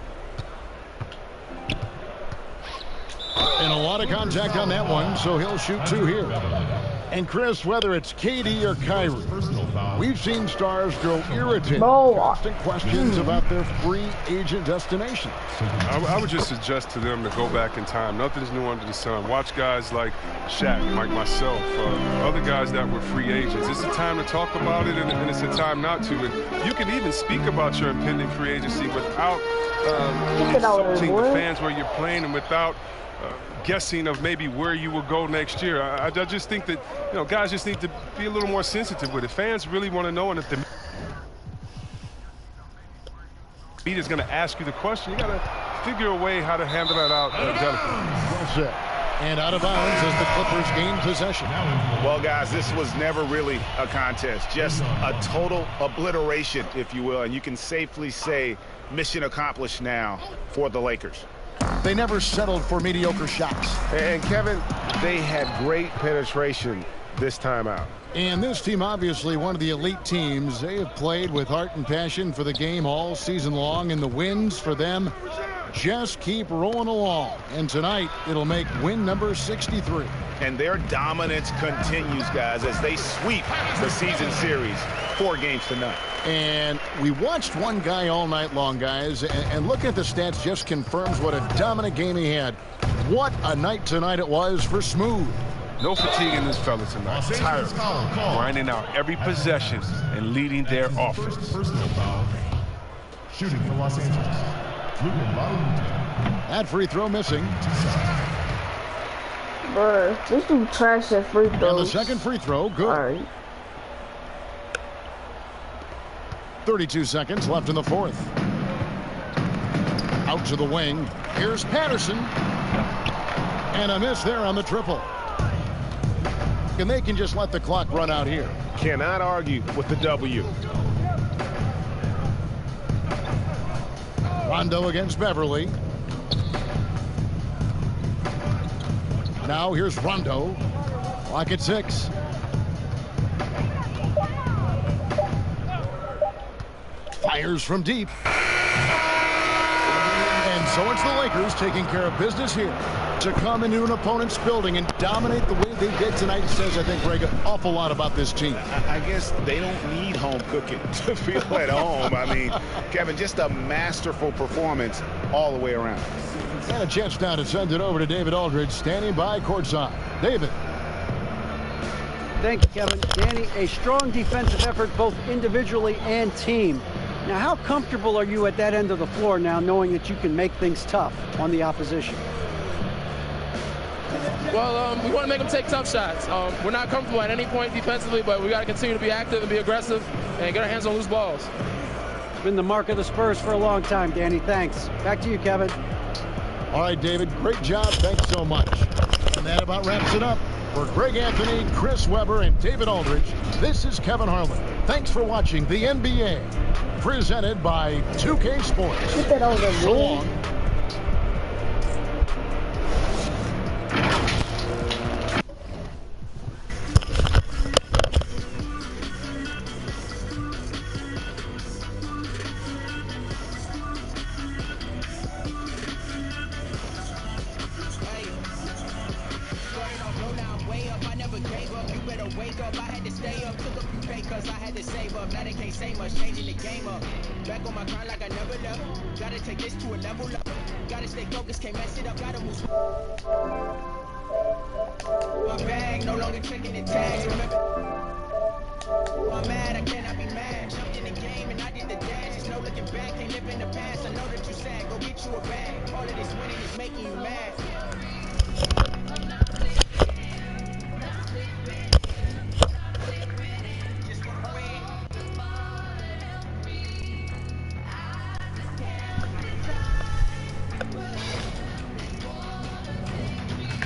S3: And a lot of contact on that one, so he'll shoot 2 here. And Chris, whether it's KD or Kyrie, we've seen stars grow irritated, asking questions about their free agent destination.
S9: I would just suggest to them to go back in time. Nothing's new under the sun. Watch guys like Shaq, like myself, other guys that were free agents. It's a time to talk about it, and it's a time not to. And you can even speak about your impending free agency without insulting the fans where you're playing and without guessing of maybe where you will go next year. I just think that, guys just need to be a little more sensitive with it. Fans really want to know, and if the media is going to ask you the question, you got to figure a way how to handle that out delicately.
S3: Well said. And out of bounds as the Clippers gain possession.
S7: Well, guys, this was never really a contest, just a total obliteration, if you will, and you can safely say mission accomplished now for the Lakers.
S3: They never settled for mediocre shots.
S2: And Kevin, they had great penetration this time out.
S3: And this team, obviously one of the elite teams. They have played with heart and passion for the game all season long, and the wins for them just keep rolling along. And tonight, it'll make win number 63.
S7: And their dominance continues, guys, as they sweep the season series 4 games to none.
S3: And we watched one guy all night long, guys, and looking at the stats just confirms what a dominant game he had. What a night tonight it was for Smooth.
S9: No fatigue in this fella tonight. Tired, grinding out every possession and leading their offense.
S8: Personal foul. Shooting for Los Angeles.
S3: That free throw missing.
S1: Bruh, this dude trash at free throws.
S3: And the second free throw, good.
S1: All right.
S3: 32 seconds left in the fourth. Out to the wing. Here's Patterson. And a miss there on the triple. And they can just let the clock run out here.
S2: Cannot argue with the W.
S3: Rondo against Beverly. Now here's Rondo. Clock at 6. Fires from deep. And so it's the Lakers taking care of business here. To come into an opponent's building and dominate the way they did tonight says, I think, Greg, an awful lot about this team.
S7: I guess they don't need home cooking to feel at home. I mean, Kevin, just a masterful performance all the way around.
S3: And a chance now to send it over to David Aldridge, standing by courtside. David.
S6: Thank you, Kevin. Danny, a strong defensive effort both individually and team. Now, how comfortable are you at that end of the floor now, knowing that you can make things tough on the opposition?
S12: Well, we want to make them take tough shots. We're not comfortable at any point defensively, but we got to continue to be active and be aggressive and get our hands on loose balls.
S6: It's been the mark of the Spurs for a long time, Danny. Thanks. Back to you, Kevin.
S3: All right, David, great job. Thanks so much. And that about wraps it up. For Greg Anthony, Chris Webber, and David Aldridge, this is Kevin Harlan. Thanks for watching the NBA, presented by 2K Sports.
S1: Get that over,
S3: so long.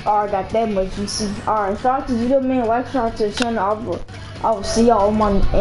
S1: Alright, got that much, you see. Alright, shout out to you, man. Like, shout out to the channel. I will see y'all on my